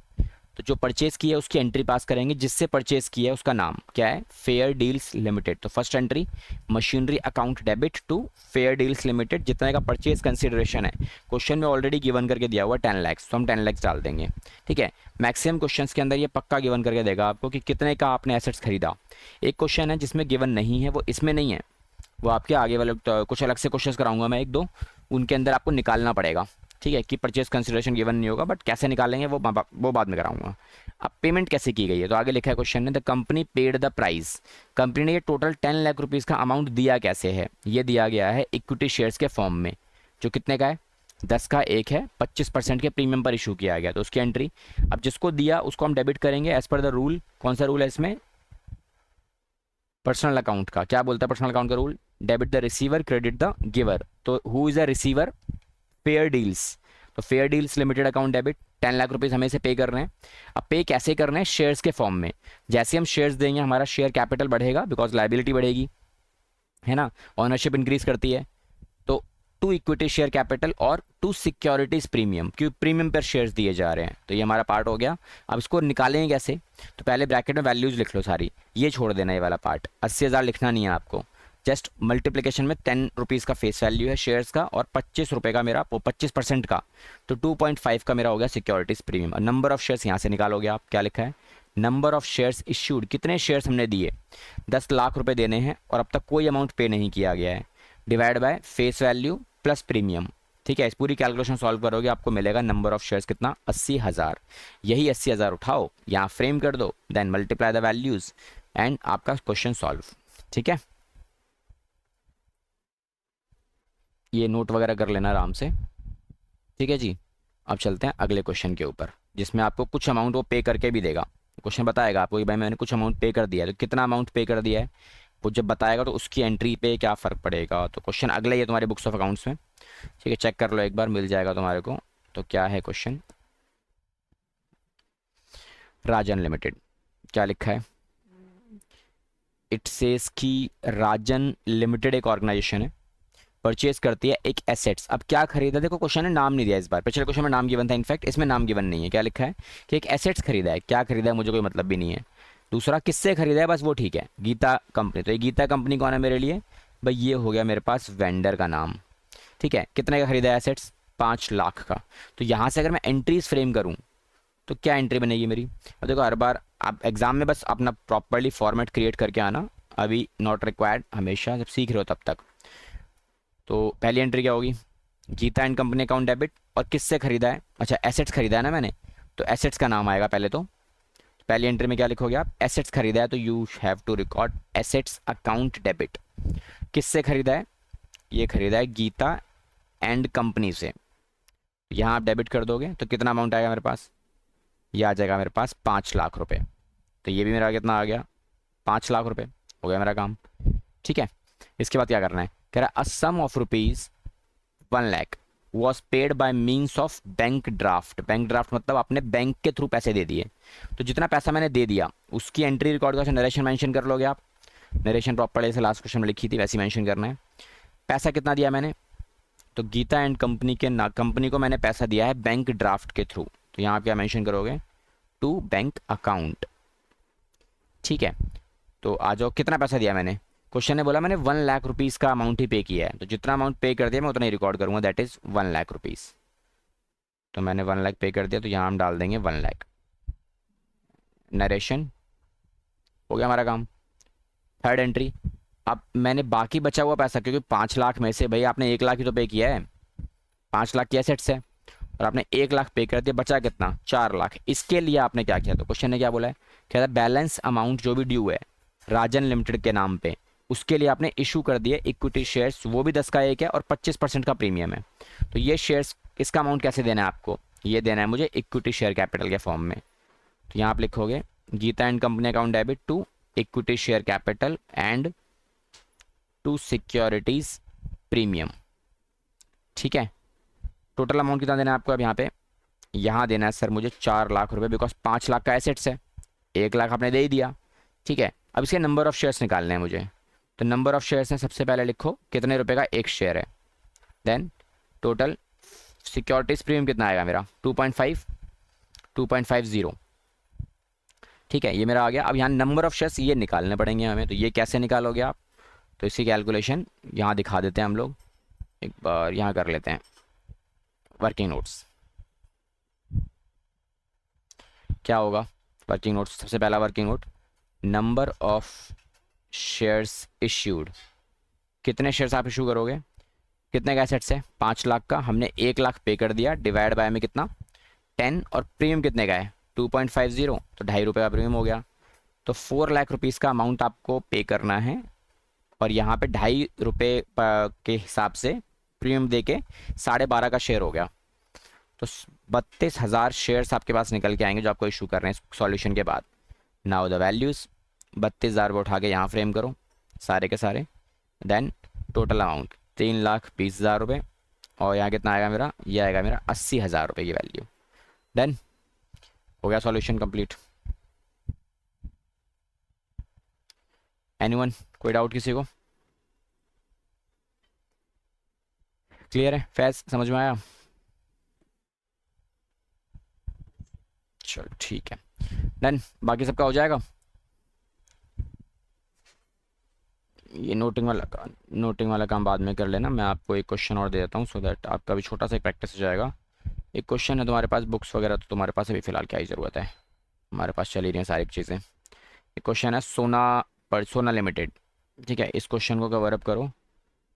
तो जो परचेज़ की है उसकी एंट्री पास करेंगे, जिससे परचेज़ किया है उसका नाम क्या है? Fair deals Limited. तो first entry machinery account debit to Fair deals Limited, जितने का परचेज कंसिडरेशन है क्वेश्चन में ऑलरेडी गिवन करके दिया हुआ 10 लाख, तो हम 10 लाख डाल देंगे। ठीक है, मैक्सिमम क्वेश्चंस के अंदर ये पक्का गिवन करके देगा आपको कि कितने का आपने एसेट्स खरीदा। एक क्वेश्चन है जिसमें गिवन नहीं है, वो इसमें नहीं है, वो आपके आगे वाले तो कुछ अलग से क्वेश्चंस कराऊंगा मैं एक दो, उनके अंदर आपको निकालना पड़ेगा। ठीक है, कि परचेज कंसिडरेशन गिवन नहीं होगा, बट कैसे निकालेंगे वो बाद में कराऊंगा। अब पेमेंट कैसे की गई है, तो आगे लिखा है क्वेश्चन में, the company paid the price. Company ने ये टोटल 10 लाख रुपीज़ का अमाउंट दिया कैसे है? ये दिया गया है इक्विटी शेयर्स के फॉर्म में, जो कितने का है? 10 का एक है, 25% के प्रीमियम पर इशू किया गया, तो उसकी एंट्री। अब जिसको दिया उसको हम डेबिट करेंगे एज पर द रूल। कौन सा रूल है इसमें? पर्सनल अकाउंट का। क्या बोलता है पर्सनल अकाउंट का rule? Debit the receiver, credit the giver. तो who is a receiver? Fair deals. तो fair deals limited account debit, 10 lakh rupees हमें इसे पे कर रहे हैं। अब पे कैसे करना है? शेयर्स के फॉर्म में। जैसे हम शेयर्स देंगे हमारा शेयर कैपिटल बढ़ेगा, बिकॉज लाइबिलिटी बढ़ेगी, है ना, ऑनरशिप इंक्रीज करती है। तो टू इक्विटी शेयर कैपिटल और टू सिक्योरिटीज प्रीमियम, क्यों प्रीमियम पर शेयर्स दिए जा रहे हैं। तो ये हमारा पार्ट हो गया। अब इसको निकालेंगे कैसे? तो पहले ब्रैकेट में वैल्यूज लिख लो सारी, ये छोड़ देना ये वाला पार्ट। 80,000 लिखना नहीं है आपको, जस्ट मल्टीप्लिकेशन में 10 रुपीज़ का फेस वैल्यू है शेयर्स का, और 25 रुपये का मेरा, वो 25% का, तो 2.5 का मेरा हो गया सिक्योरिटीज प्रीमियम। और नंबर ऑफ शेयर्स यहाँ से निकालोगे आप। क्या लिखा है? नंबर ऑफ शेयर्स इश्यूड, कितने शेयर्स हमने दिए? 10 लाख रुपए देने हैं और अब तक कोई अमाउंट पे नहीं किया गया है, divide by face value plus premium. ठीक है, इस पूरी कैलकुलेशन सॉल्व करोगे आपको मिलेगा नंबर ऑफ शेयर्स कितना? 80,000। यही 80,000 उठाओ, यहाँ फ्रेम कर दो, then multiply the values and आपका क्वेश्चन सॉल्व। ठीक है, ये नोट वगैरह कर लेना आराम से। ठीक है जी, अब चलते हैं अगले क्वेश्चन के ऊपर, जिसमें आपको कुछ अमाउंट वो पे करके भी देगा। क्वेश्चन बताएगा आपको कि भाई मैंने कुछ अमाउंट पे कर दिया है, तो कितना अमाउंट पे कर दिया है वो जब बताएगा तो उसकी एंट्री पे क्या फ़र्क पड़ेगा। तो क्वेश्चन अगला ही है तुम्हारे बुक्स ऑफ अकाउंट्स में। ठीक है, चेक कर लो एक बार, मिल जाएगा तुम्हारे को। तो क्या है क्वेश्चन? राजन लिमिटेड, क्या लिखा है? इट सेज कि राजन लिमिटेड एक ऑर्गेनाइजेशन है, परचेज करती है एक एसेट्स। अब क्या खरीदा? देखो क्वेश्चन ने नाम नहीं दिया इस बार, पिछले क्वेश्चन में नाम गिवन था, इनफैक्ट इसमें नाम गिवन नहीं है। क्या लिखा है कि एक एसेट्स खरीदा है। क्या खरीदा है मुझे कोई मतलब भी नहीं है। दूसरा किससे खरीदा है, बस वो ठीक है, गीता कंपनी। तो ये गीता कंपनी कौन है मेरे लिए? भाई ये हो गया मेरे पास वेंडर का नाम। ठीक है, कितने का खरीदा है एसेट्स? 5 लाख का। तो यहाँ से अगर मैं एंट्रीज फ्रेम करूँ तो क्या एंट्री बनेगी मेरी? और देखो हर बार आप एग्जाम में बस अपना प्रॉपरली फॉर्मेट क्रिएट करके आना, अभी नॉट रिक्वायर्ड, हमेशा जब सीख रहे हो तब तक। तो पहली एंट्री क्या होगी? Geeta and company account debit, और किससे खरीदा है? अच्छा एसेट्स खरीदा है ना मैंने, तो एसेट्स का नाम आएगा पहले। तो पहली एंट्री में क्या लिखोगे आप? एसेट्स खरीदा है, तो you have to record assets account debit. किससे खरीदा है? ये खरीदा है गीता एंड कंपनी से। यहाँ आप डेबिट कर दोगे तो कितना अमाउंट आएगा मेरे पास? ये आ जाएगा मेरे पास 5 लाख रुपए। तो ये भी मेरा कितना आ गया? 5 लाख रुपए। हो गया मेरा काम। ठीक है, इसके बाद क्या करना है? कह रहा है a sum of rupees 1 lakh was paid by means of bank draft. Bank draft मतलब आपने बैंक के थ्रू पैसे दे दिए। तो जितना पैसा मैंने दे दिया उसकी एंट्री रिकॉर्ड कर, नरेशन मेंशन कर लोगे आप। नरेशन प्रॉपर जैसे लास्ट क्वेश्चन में लिखी थी वैसी मेंशन करना है। पैसा कितना दिया मैंने? तो गीता एंड कंपनी के ना, कंपनी को मैंने पैसा दिया है बैंक ड्राफ्ट के थ्रू, तो यहाँ आप क्या मेंशन करोगे? To bank account. ठीक है, तो आ जाओ, कितना पैसा दिया मैंने? क्वेश्चन ने बोला मैंने 1 लाख रुपीज़ का अमाउंट ही पे किया है, तो जितना अमाउंट पे कर दिया मैं उतना ही रिकॉर्ड करूंगा, दैट इज 1 लाख रुपीज़। तो मैंने 1 लाख पे कर दिया, तो यहाँ हम डाल देंगे 1 लाख। नरेशन हो गया हमारा काम। थर्ड एंट्री, अब मैंने बाकी बचा हुआ पैसा, क्योंकि 5 लाख में से भाई आपने 1 लाख ही तो पे किया है, 5 लाख की एसेट्स है, और आपने 1 लाख पे कर दिया, बचा कितना? 4 लाख। इसके लिए आपने क्या किया? तो क्वेश्चन ने क्या बोला है? कहता है बैलेंस अमाउंट जो भी ड्यू है राजन लिमिटेड के नाम पे उसके लिए आपने इशू कर दिए इक्विटी शेयर्स, वो भी 10 का एक है और 25% का प्रीमियम है। तो ये शेयर्स, इसका अमाउंट कैसे देना है आपको, ये देना है मुझे इक्विटी शेयर कैपिटल के फॉर्म में। तो यहाँ आप लिखोगे Geeta and company account debit to equity share capital and to securities premium. ठीक है, टोटल अमाउंट कितना देना है आपको अब यहाँ पे, यहाँ देना है सर मुझे 4 लाख रुपए, बिकॉज 5 लाख का एसेट्स है, 1 लाख आपने दे ही दिया। ठीक है, अब इसके नंबर ऑफ शेयर्स निकालने हैं मुझे। तो नंबर ऑफ शेयर्स हैं, सबसे पहले लिखो कितने रुपए का एक शेयर है, देन टोटल सिक्योरिटीज प्रीमियम कितना आएगा मेरा 2.5, 2.50। ठीक है, ये मेरा आ गया। अब यहाँ नंबर ऑफ शेयर्स ये निकालने पड़ेंगे हमें, तो ये कैसे निकालोगे आप, तो इसी कैलकुलेशन यहाँ दिखा देते हैं हम लोग, एक बार यहाँ कर लेते हैं वर्किंग नोट्स। क्या होगा वर्किंग नोट्स, सबसे पहला working note, number of shares issued, कितने शेयर्स आप इशू करोगे, कितने का एसेट्स है 5 लाख का, हमने 1 लाख पे कर दिया, डिवाइड बाय में कितना 10, और प्रीमियम कितने का है 2.50, तो ₹2.5 का प्रीमियम हो गया। तो 4 लाख रुपीज़ का अमाउंट आपको पे करना है, और यहाँ पे ₹2.5 के हिसाब से प्रीमियम दे के 12.5 का शेयर हो गया। तो 32,000 शेयर्स आपके पास निकल के आएंगे जो आपको इशू कर रहे हैं सॉल्यूशन के बाद। नाउ द वैल्यूज़, 32,000 को उठा के यहाँ फ्रेम करो सारे के सारे, देन टोटल अमाउंट 3,20,000 रुपये, और यहाँ कितना आएगा मेरा, ये आएगा मेरा 80,000 रुपये की वैल्यू। देन हो गया सॉल्यूशन कंप्लीट। एनीवन, कोई डाउट किसी को, क्लियर है, फैज समझ में आया, चलो ठीक है, डन, बाकी सबका हो जाएगा। ये नोटिंग वाला काम बाद में कर लेना, मैं आपको एक क्वेश्चन और दे देता हूँ सो दैट आपका भी छोटा सा एक प्रैक्टिस हो जाएगा। एक क्वेश्चन है तुम्हारे पास, बुक्स वगैरह तो तुम्हारे पास अभी फ़िलहाल क्या ही ज़रूरत है, हमारे पास चली रही हैं सारी चीज़ें। एक क्वेश्चन है सोना लिमिटेड। ठीक है, इस क्वेश्चन को कवर अप करो,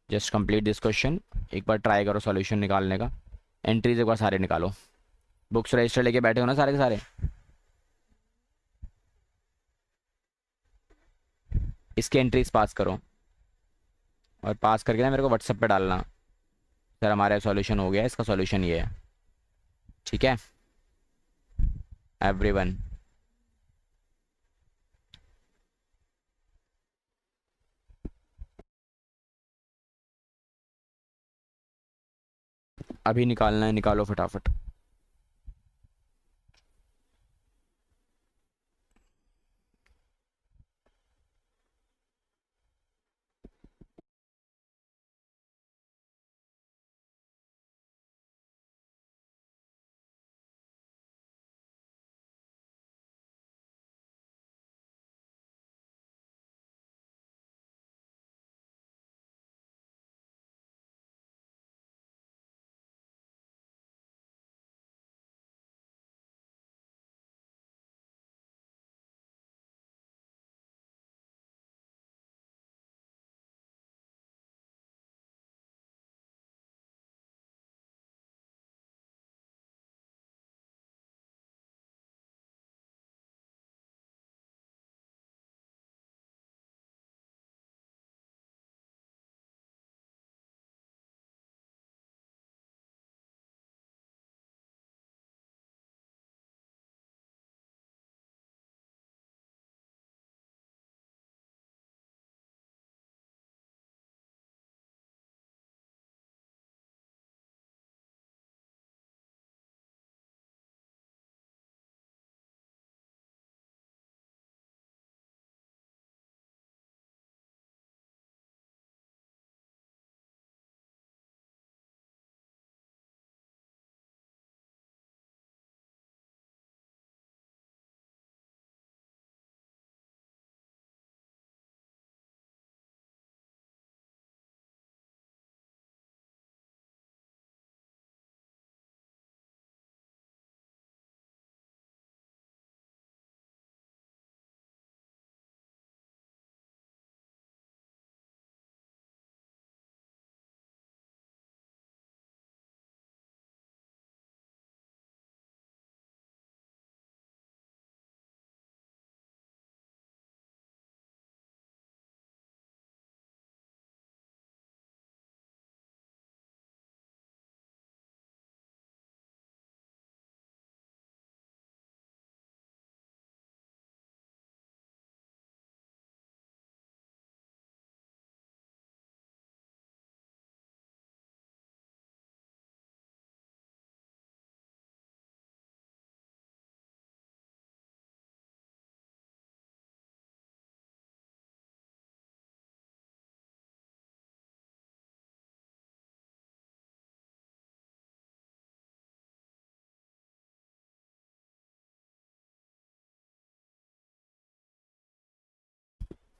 जस्ट कंप्लीट दिस क्वेश्चन, एक बार ट्राई करो सॉल्यूशन निकालने का, एंट्रीज एक बार सारे निकालो, बुक्स रजिस्टर लेके बैठे हो ना सारे के सारे, इसके एंट्रीज पास करो, और पास करके ना मेरे को व्हाट्सएप पे डालना, सर हमारा सॉल्यूशन हो गया, इसका सॉल्यूशन ये है। ठीक है एवरीवन, अभी निकालना है, निकालो फटाफट।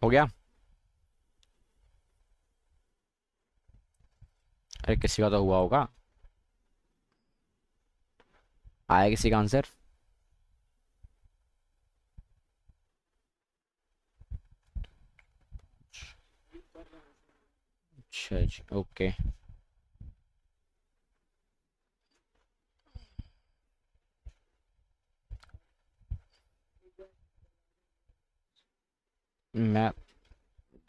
हो गया? अरे किसी का तो हुआ होगा, आया किसी का आंसर? अच्छा जी, ओके। मैं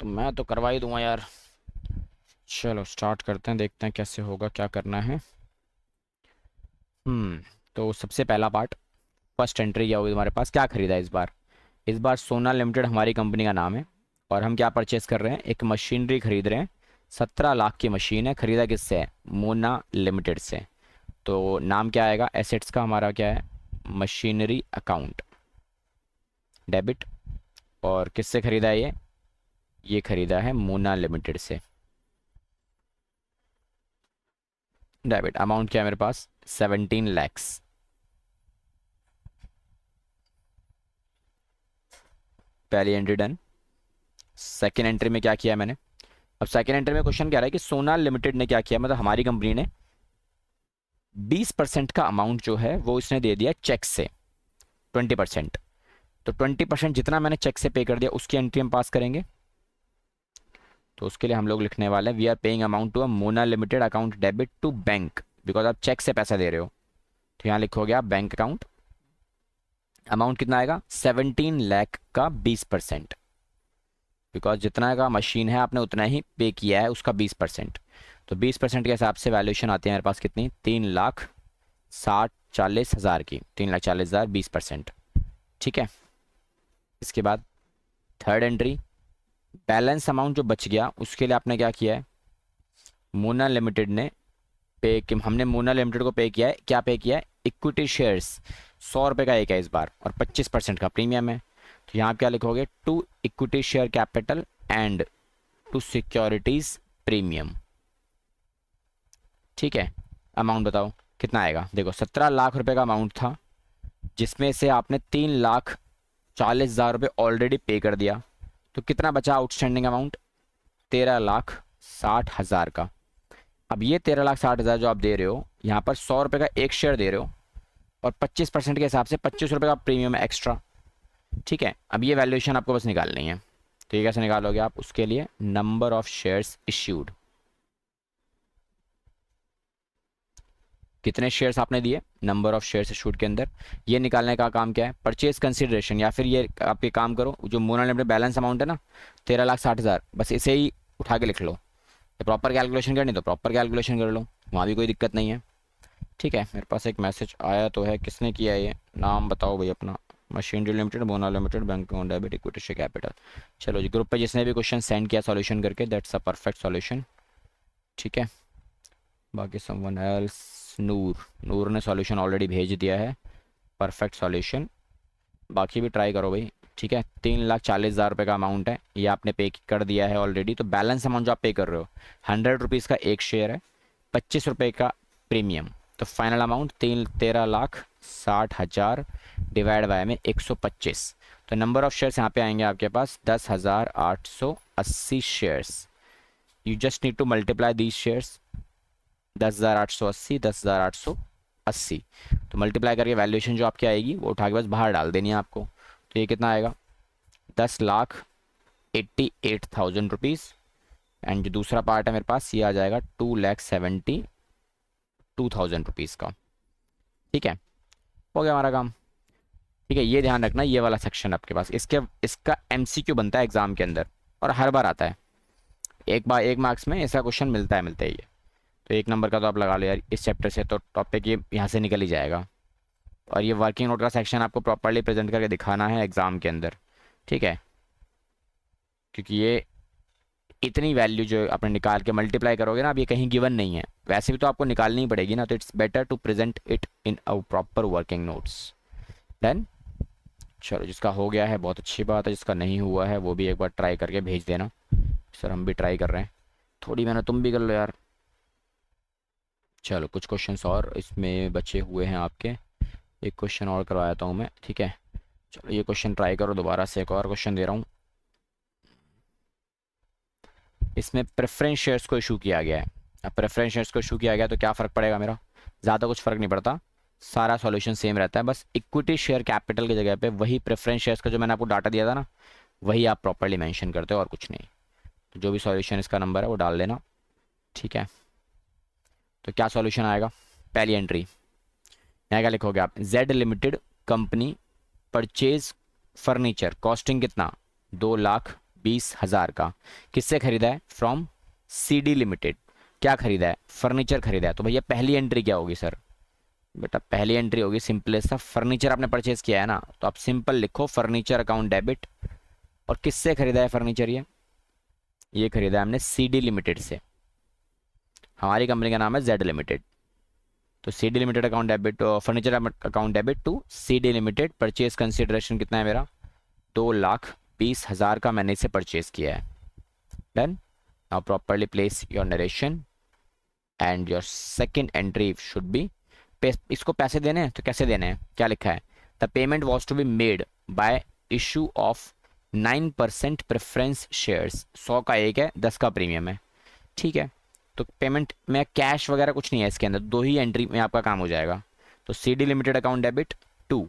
मैं तो करवा ही दूंगा यार। चलो स्टार्ट करते हैं, देखते हैं कैसे होगा, क्या करना है। हम्म। तो सबसे पहला पार्ट, फर्स्ट एंट्री क्या होगी तुम्हारे पास, क्या खरीदा है इस बार? इस बार सोना लिमिटेड हमारी कंपनी का नाम है, और हम क्या परचेस कर रहे हैं, एक मशीनरी खरीद रहे हैं। 17 लाख की मशीन है, खरीदा किससे है? मोना लिमिटेड से। तो नाम क्या आएगा एसेट्स का हमारा, क्या है? Machinery account, debit. और किससे खरीदा है ये खरीदा है मोना लिमिटेड से। डेबिट अमाउंट क्या है मेरे पास? 17 लैक्स। पहली एंट्री डन। सेकेंड एंट्री में क्या किया मैंने? अब सेकेंड एंट्री में क्वेश्चन क्या रहा है कि सोना लिमिटेड ने क्या किया, मतलब हमारी कंपनी ने 20% का अमाउंट जो है वो इसने दे दिया चेक से, 20%। तो 20% जितना मैंने चेक से पे कर दिया उसकी एंट्री हम पास करेंगे। तो उसके लिए हम लोग लिखने वाले हैं we are paying amount to a Mona limited account debit to bank, because आप चेक से पैसा दे रहे हो। तो यहाँ लिखोगे आप बैंक अकाउंट। अमाउंट कितना आएगा? 17 लाख का 20%, बिकॉज जितना का मशीन है आपने उतना ही पे किया है उसका 20%। तो 20% के हिसाब से वैल्यूएशन आती है मेरे पास कितनी? 3,60,40,000 की, 3,40,000 20%। ठीक है। इसके बाद थर्ड एंट्री, बैलेंस अमाउंट जो बच गया उसके लिए आपने क्या किया है? मोना लिमिटेड ने पे कि हमने मोना लिमिटेड को पे किया है, क्या पे किया है? Equity shares. 100 रुपये का एक है इस बार, और 25% का प्रीमियम है। तो यहाँ आप क्या लिखोगे? To equity share capital and to securities premium. ठीक है। अमाउंट बताओ कितना आएगा? देखो 17 लाख रुपए का अमाउंट था, जिसमें से आपने 3,40,000 रुपये ऑलरेडी पे कर दिया। तो कितना बचा आउटस्टैंडिंग अमाउंट? 13,60,000 का। अब ये 13,60,000 जो आप दे रहे हो, यहाँ पर 100 रुपये का एक शेयर दे रहे हो, और 25% के हिसाब से 25 रुपये का प्रीमियम है एक्स्ट्रा। ठीक है। अब ये वैल्यूएशन आपको बस निकालनी है। तो ये कैसे निकालोगे आप? उसके लिए नंबर ऑफ शेयर्स इश्यूड, कितने शेयर्स आपने दिए, नंबर ऑफ शेयर्स इशूड के अंदर। ये निकालने का काम क्या है? परचेज कंसिडरेशन, या फिर ये आप ये काम करो, जो मोना लिमिटेड बैलेंस अमाउंट है ना 13,60,000, बस इसे ही उठा के लिख लो। ये प्रॉपर कैलकुलेशन करनी तो प्रॉपर कैलकुलेशन कर लो, वहाँ भी कोई दिक्कत नहीं है। ठीक है। मेरे पास एक मैसेज आया तो है, किसने किया है ये? नाम बताओ भाई अपना। Machinery limited, Mona limited, bank account debit equity share capital. चलो जी, ग्रुप पे जिसने भी क्वेश्चन सेंड किया सॉल्यूशन करके, दैट्स अ परफेक्ट सॉल्यूशन। ठीक है। बाकी समवन एल्स, नूर, नूर ने सॉल्यूशन ऑलरेडी भेज दिया है, परफेक्ट सॉल्यूशन। बाकी भी ट्राई करो भाई। ठीक है। 3,40,000 रुपये का अमाउंट है, ये आपने पे कर दिया है ऑलरेडी। तो बैलेंस अमाउंट जो आप पे कर रहे हो, 100 रुपीज़ का एक शेयर है, 25 रुपये का प्रीमियम। तो फाइनल अमाउंट 13,60,000 डिवाइड बाय में 125। तो नंबर ऑफ शेयर्स यहाँ पे आएंगे आपके पास 10,880 shares. You just need to multiply these shares, 10,880, 10,880। तो मल्टीप्लाई करके वैल्यूएशन जो आपकी आएगी वो उठा के बस बाहर डाल देनी है आपको। तो ये कितना आएगा? 10,88,000 रुपीज़। एंड जो दूसरा पार्ट है मेरे पास, ये आ जाएगा 2,72,000 रुपीज़ का। ठीक है। हो गया हमारा काम। ठीक है। ये ध्यान रखना, ये वाला सेक्शन आपके पास, इसके इसका एमसीक्यू बनता है एग्जाम के अंदर, और हर बार आता है। एक बार 1 मार्क्स में ऐसा क्वेश्चन मिलता है, मिलता है ये। तो 1 नंबर का तो आप लगा लो यार इस चैप्टर से, तो टॉपिक ये यहाँ से निकल ही जाएगा। और ये वर्किंग नोट का सेक्शन आपको प्रॉपरली प्रेजेंट करके दिखाना है एग्ज़ाम के अंदर। ठीक है। क्योंकि ये इतनी वैल्यू जो आपने निकाल के मल्टीप्लाई करोगे ना, अब ये कहीं गिवन नहीं है, वैसे भी तो आपको निकालनी ही पड़ेगी ना। तो it's better to present it in a proper working notes. Done. चलो, जिसका हो गया है बहुत अच्छी बात है, जिसका नहीं हुआ है वो भी एक बार ट्राई करके भेज देना। सर हम भी ट्राई कर रहे हैं, थोड़ी मेहनत तुम भी कर लो यार। चलो कुछ क्वेश्चंस और इसमें बचे हुए हैं आपके, एक क्वेश्चन और करवाता हूँ मैं। ठीक है। चलो ये क्वेश्चन ट्राई करो दोबारा से, एक और क्वेश्चन दे रहा हूँ। इसमें प्रेफरेंस शेयर्स को इशू किया गया है। अब प्रेफरेंस शेयर्स को इशू किया गया तो क्या फ़र्क पड़ेगा मेरा, ज़्यादा कुछ फ़र्क नहीं पड़ता, सारा सॉल्यूशन सेम रहता है। बस इक्विटी शेयर कैपिटल की जगह पे वही प्रेफरेंस शेयर्स का जो मैंने आपको डाटा दिया था ना, वही आप प्रॉपर्ली मेंशन करते हो और कुछ नहीं। तो जो भी सॉल्यूशन इसका नंबर है वो डाल देना, ठीक है। तो क्या सॉल्यूशन आएगा, पहली एंट्री यहाँ क्या लिखोगे आप, Z limited company purchase furniture costing कितना, 2,20,000 का। किससे खरीदा है, फ्रॉम सीडी लिमिटेड। क्या खरीदा है, फर्नीचर खरीदा है। तो भैया पहली एंट्री क्या होगी सर, बेटा पहली एंट्री होगी सिंपलेस्ट सा, फर्नीचर आपने परचेज किया है ना, तो आप सिंपल लिखो फर्नीचर अकाउंट डेबिट। और किससे खरीदा है फर्नीचर, ये खरीदा है हमने सीडी लिमिटेड से। हमारी कंपनी का नाम है जेड लिमिटेड। तो CD limited account debit, furniture account debit to CD limited. Purchase consideration कितना है मेरा, 2,20,000 का मैंने इसे परचेज किया है। Done. Now properly place your narration and your second entry should be, इसको पैसे देने हैं तो कैसे देने हैं, क्या लिखा है, the payment was to be made by issue of 9% preference shares. 100 का एक है, 10 का प्रीमियम है, ठीक है। तो पेमेंट में कैश वगैरह कुछ नहीं है इसके अंदर, दो ही एंट्री में आपका काम हो जाएगा। तो CD limited account debit to,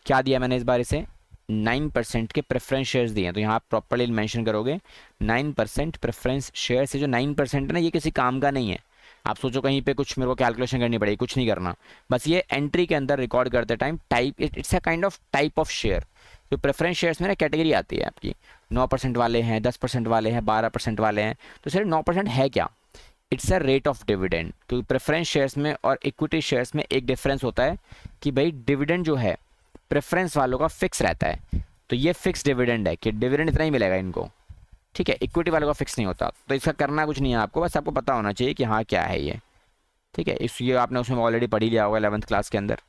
क्या दिया मैंने इस बार इसे, 9% के प्रेफरेंस शेयर्स दिए हैं। तो यहाँ आप प्रॉपरली मेंशन करोगे 9% प्रेफरेंस शेयर से। जो 9% है ना, ये किसी काम का नहीं है। आप सोचो कहीं पे कुछ मेरे को कैलकुलेशन करनी पड़ेगी, कुछ नहीं करना, बस ये एंट्री के अंदर रिकॉर्ड करते time type, it's a kind of type of share. जो प्रेफरेंस शेयर्स में ना कैटेगरी आती है आपकी, 9% वाले हैं, 10% वाले हैं, 12% वाले हैं। तो सिर्फ 9% है क्या, it's a rate of dividend. क्योंकि प्रेफरेंस शेयर्स में और इक्विटी शेयर्स में एक डिफरेंस होता है कि भाई डिविडेंड जो है प्रेफरेंस वालों का फिक्स रहता है। तो ये फिक्स डिविडेंड है कि डिविडेंड इतना ही मिलेगा इनको, ठीक है। इक्विटी वालों का फिक्स नहीं होता। तो इसका करना कुछ नहीं है आपको, बस आपको पता होना चाहिए कि हाँ क्या है ये, ठीक है। इस ये आपने उसमें ऑलरेडी पढ़ ही लिया होगा 11th क्लास के अंदर।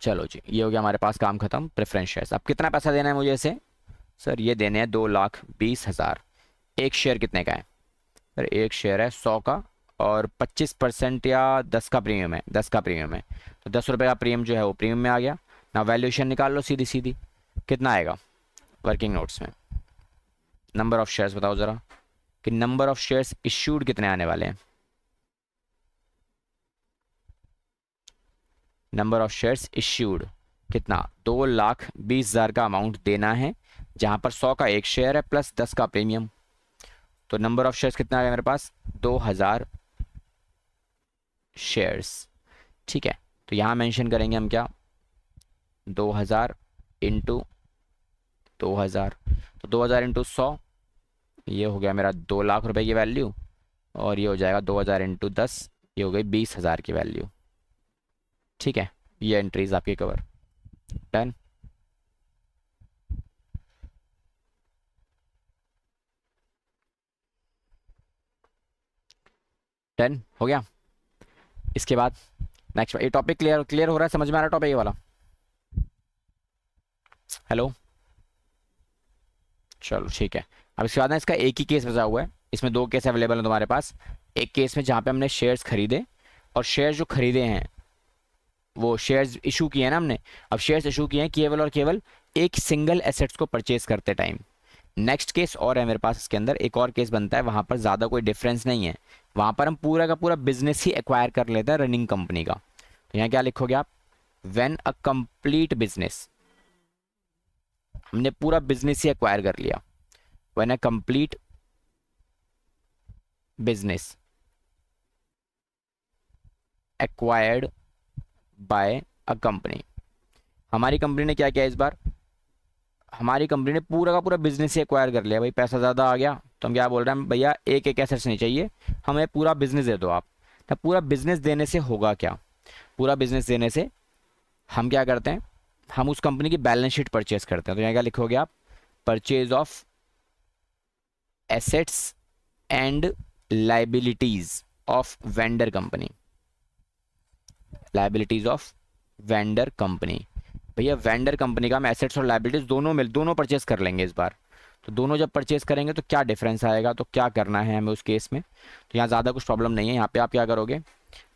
चलो जी, ये हो गया हमारे पास काम खत्म, प्रेफरेंस शेयर्स। अब कितना पैसा देना है मुझे इसे, सर ये देने हैं 2,20,000। एक शेयर कितने का है सर, एक शेयर है 100 का, और 25% या 10 का प्रीमियम है, 10 का प्रीमियम है। तो 10 रुपये का प्रीमियम जो है वो प्रीमियम में आ गया ना। वैल्यूएशन निकाल लो सीधी सीधी, कितना आएगा वर्किंग नोट्स में, नंबर ऑफ शेयर्स बताओ ज़रा, कि नंबर ऑफ शेयर्स इश्यूड कितने आने वाले हैं। नंबर ऑफ शेयर्स इश्यूड कितना, 2,20,000 का अमाउंट देना है, जहां पर 100 का एक शेयर है प्लस 10 का प्रीमियम। तो नंबर ऑफ शेयर्स कितना आ गया मेरे पास, 2,000 शेयर्स, ठीक है। तो यहां मेंशन करेंगे हम क्या, 2,000 इंटू 2,000। तो 2,000 इंटू 100, ये हो गया मेरा 2,00,000 रुपए की वैल्यू। और ये हो जाएगा 2,000 इंटू 10, ये हो गई 20,000 की वैल्यू, ठीक है। ये एंट्रीज आपकी कवर। डन। डन हो गया। इसके बाद नेक्स्ट, ये टॉपिक क्लियर क्लियर हो रहा है, समझ में आ रहा है टॉपिक ये वाला, हेलो। चलो ठीक है। अब इसके बाद ना इसका एक ही केस बचा हुआ है, इसमें दो केस अवेलेबल है तुम्हारे पास। एक केस में जहाँ पे हमने शेयर्स खरीदे, और शेयर्स जो खरीदे हैं वो शेयर्स इशू किए हैं ना हमने। अब शेयर्स इशू किए हैं केवल और केवल एक सिंगल एसेट्स को परचेज करते टाइम। नेक्स्ट केस और है मेरे पास, इसके अंदर एक और केस बनता है, वहाँ पर ज़्यादा कोई डिफरेंस नहीं है। वहाँ पर हम पूरा का पूरा बिजनेस ही एक्वायर कर लेते हैं रनिंग कंपनी का। तो यहाँ क्या लिखोगे आप, व्हेन अ कंप्लीट बिजनेस, हमने पूरा बिजनेस ही एक्वायर कर लिया। When a complete business acquired by a company. हमारी कंपनी ने क्या किया इस बार, हमारी कंपनी ने पूरा का पूरा बिजनेस ही एक्वायर कर लिया। भाई पैसा ज़्यादा आ गया तो हम क्या बोल रहे हैं, भैया एक एक एसेट्स नहीं चाहिए, हमें पूरा बिजनेस दे दो आप। तो पूरा बिजनेस देने से होगा क्या, पूरा बिजनेस देने से हम क्या करते हैं, हम उस कंपनी की बैलेंस शीट परचेज करते हैं। तो यहाँ क्या लिखोगे आप, purchase of assets and liabilities of vendor company, liabilities of vendor company. भैया वेंडर कंपनी का हम एसेट्स और लाइबिलिटीज दोनों परचेज कर लेंगे इस बार। तो दोनों जब परचेज करेंगे तो क्या डिफरेंस आएगा, तो क्या करना है हमें उस केस में। तो यहाँ ज़्यादा कुछ प्रॉब्लम नहीं है। यहाँ पे आप क्या करोगे,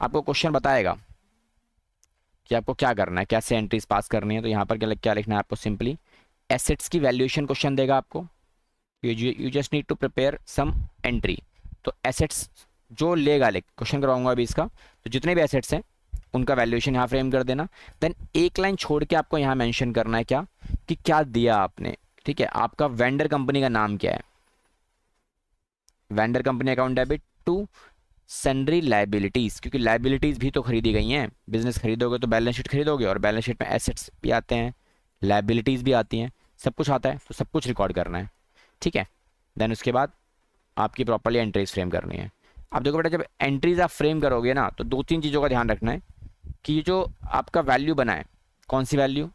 आपको क्वेश्चन बताएगा कि आपको क्या करना है, कैसे एंट्रीज पास करनी है। तो यहाँ पर क्या लिखना है आपको, सिंपली एसेट्स की वैल्यूएशन क्वेश्चन देगा आपको, you just need to prepare some entry. तो एसेट्स जो लेगा, ले क्वेश्चन करवाऊंगा अभी इसका, तो जितने भी एसेट्स हैं उनका वैल्यूएशन यहाँ फ्रेम कर देना। देन एक लाइन छोड़ के आपको यहाँ मेंशन करना है क्या, कि क्या दिया आपने। ठीक है, आपका वेंडर कंपनी का नाम क्या है, vendor company account debit to sundry liabilities, क्योंकि लाइबिलिटीज भी तो खरीदी गई हैं। बिजनेस खरीदोगे तो बैलेंस शीट खरीदोगे, और बैलेंस शीट में एसेट्स भी आते हैं, लाइबिलिटीज भी आती हैं, सब कुछ आता है, तो सब कुछ रिकॉर्ड करना है। ठीक है, देन उसके बाद आपकी प्रॉपर्ली एंट्रीज फ्रेम करनी है। अब देखो बेटा, जब एंट्रीज आप फ्रेम करोगे ना, तो दो तीन चीज़ों का ध्यान रखना है कि ये जो आपका वैल्यू बना है, कौन सी value,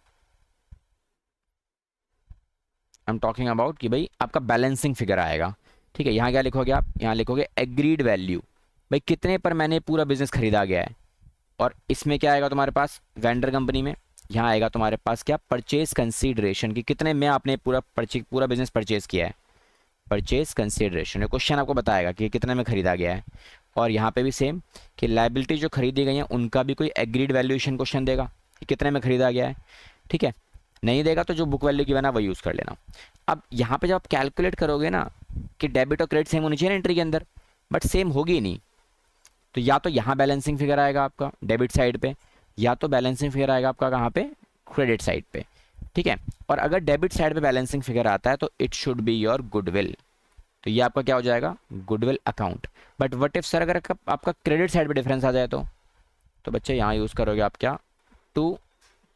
I am talking about कि भाई आपका बैलेंसिंग फिगर आएगा। ठीक है, यहाँ क्या लिखोगे आप, यहाँ लिखोगे एग्रीड वैल्यू, भाई कितने पर मैंने पूरा बिजनेस खरीदा गया है। और इसमें क्या आएगा तुम्हारे पास, वेंडर कंपनी में यहाँ आएगा तुम्हारे पास क्या, परचेज कंसीडरेशन, कि कितने में आपने पूरा बिजनेस परचेज किया है। परचेज कंसीडरेशन क्वेश्चन आपको बताएगा कि कितने में खरीदा गया है। और यहाँ पे भी सेम, कि लाइबिलिटी जो खरीदी गई हैं उनका भी कोई एग्रीड वैल्यूएशन क्वेश्चन देगा कि कितने में खरीदा गया है। ठीक है, नहीं देगा तो जो बुक वैल्यू की बना वही यूज़ कर लेना। अब यहाँ पे जब आप कैलकुलेट करोगे ना कि डेबिट और क्रेडिट सेम होनी चाहिए एंट्री के अंदर, बट सेम होगी नहीं, तो या तो यहाँ बैलेंसिंग फिगर आएगा आपका डेबिट साइड पे, या तो बैलेंसिंग फिगर आएगा आपका कहाँ पे, क्रेडिट साइड पे। ठीक है, और अगर डेबिट साइड पे बैलेंसिंग फिगर आता है तो it should be your goodwill, तो ये आपका क्या हो जाएगा, goodwill account. But what if sir, अगर आपका क्रेडिट साइड पे डिफरेंस आ जाए तो बच्चे यहाँ यूज़ करोगे आप क्या, to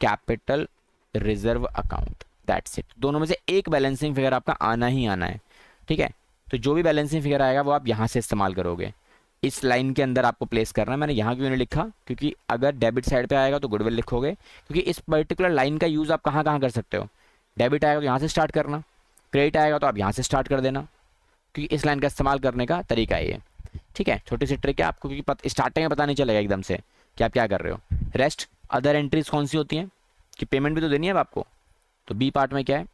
capital reserve account, that's it. दोनों में से एक बैलेंसिंग फिगर आपका आना ही आना है। ठीक है, तो जो भी बैलेंसिंग फिगर आएगा वो आप यहाँ से इस्तेमाल करोगे, इस लाइन के अंदर आपको प्लेस करना है। मैंने यहाँ क्यों नहीं लिखा, क्योंकि अगर डेबिट साइड पे आएगा तो गुडविल लिखोगे, क्योंकि इस पर्टिकुलर लाइन का यूज़ आप कहाँ कहाँ कर सकते हो। डेबिट आएगा तो यहाँ से स्टार्ट करना, क्रेडिट आएगा तो आप यहाँ से स्टार्ट कर देना, क्योंकि इस लाइन का इस्तेमाल करने का तरीका है ये। ठीक है, छोटी सी ट्रिक है आपको, क्योंकि स्टार्टिंग में पता नहीं चलेगा एकदम से कि आप क्या कर रहे हो। रेस्ट अदर एंट्रीज कौन सी होती हैं, कि पेमेंट भी तो देनी है अब आपको, तो बी पार्ट में क्या है,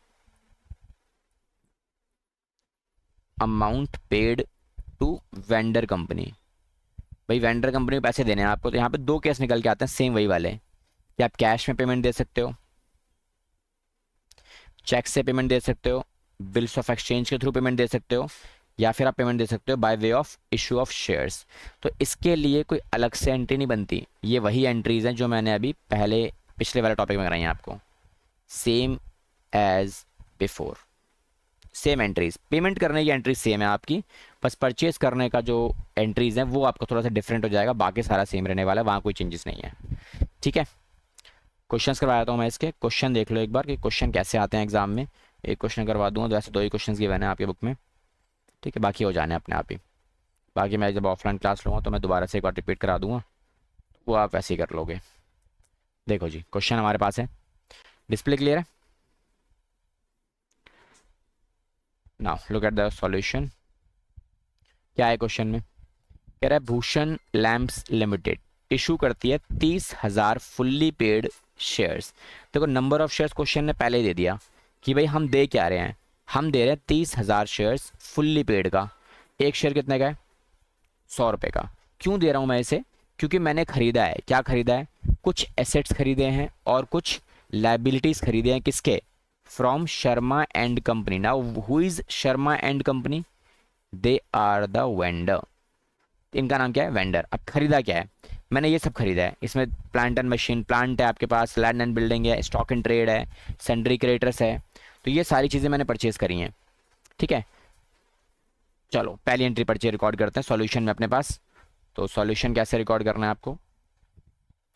amount paid to vendor company. भाई वेंडर कंपनी को पैसे देने हैं आपको, तो यहाँ पे दो केस निकल के आते हैं सेम वही वाले, कि आप कैश में पेमेंट दे सकते हो, चेक से पेमेंट दे सकते हो, बिल्स ऑफ एक्सचेंज के थ्रू पेमेंट दे सकते हो, या फिर आप पेमेंट दे सकते हो bye way of issue of shares. तो इसके लिए कोई अलग से एंट्री नहीं बनती, ये वही एंट्रीज हैं जो मैंने अभी पहले पिछले वाले टॉपिक में कराई हैं आपको, same as before, same entries. Payment करने की एंट्रीज सेम है आपकी, बस परचेज करने का जो एंट्रीज हैं वो आपको थोड़ा सा डिफरेंट हो जाएगा, बाकी सारा सेम रहने वाला है, वहाँ कोई चेंजेस नहीं है। ठीक है, क्वेश्चंस करवाया था मैं इसके, क्वेश्चन देख लो एक बार कि क्वेश्चन कैसे आते हैं एग्जाम में। एक क्वेश्चन करवा दूंगा, तो ऐसे दो ही क्वेश्चन गिवन है आपके बुक में। ठीक है, बाकी हो जाने अपने आप ही, बाकी मैं जब ऑफलाइन क्लास लूँगा तो मैं दोबारा से एक बार रिपीट करा दूंगा, वो आप ऐसे ही कर लोगे। देखो जी, क्वेश्चन हमारे पास है, डिस्प्ले क्लियर है, now look at the solution. क्या है क्वेश्चन में, कह रहा है भूषण लैंप्स लिमिटेड इशू करती है 30,000 फुल्ली पेड शेयर्स। देखो नंबर ऑफ शेयर्स क्वेश्चन ने पहले ही दे दिया कि भाई हम दे क्या रहे हैं, हम दे रहे हैं 30,000 शेयर्स फुल्ली पेड का। एक शेयर कितने का है, 100 रुपये का। क्यों दे रहा हूँ मैं इसे, क्योंकि मैंने खरीदा है, क्या खरीदा है, कुछ एसेट्स खरीदे हैं और कुछ लाइबिलिटीज़ खरीदे हैं, किसके, from Sharma and company. Now who is Sharma and company, they are the vendor, इनका नाम क्या है, वेंडर। अब खरीदा क्या है, मैंने ये सब खरीदा है, इसमें प्लांट एंड मशीन, प्लांट है आपके पास, लैंड एंड बिल्डिंग है, स्टॉक एंड ट्रेड है, सन्ड्री क्रेडिटर्स है, तो ये सारी चीज़ें मैंने परचेज करी हैं। ठीक है, चलो पहली एंट्री परचेज रिकॉर्ड करते हैं सॉल्यूशन में अपने पास। तो सॉल्यूशन कैसे रिकॉर्ड करना है आपको,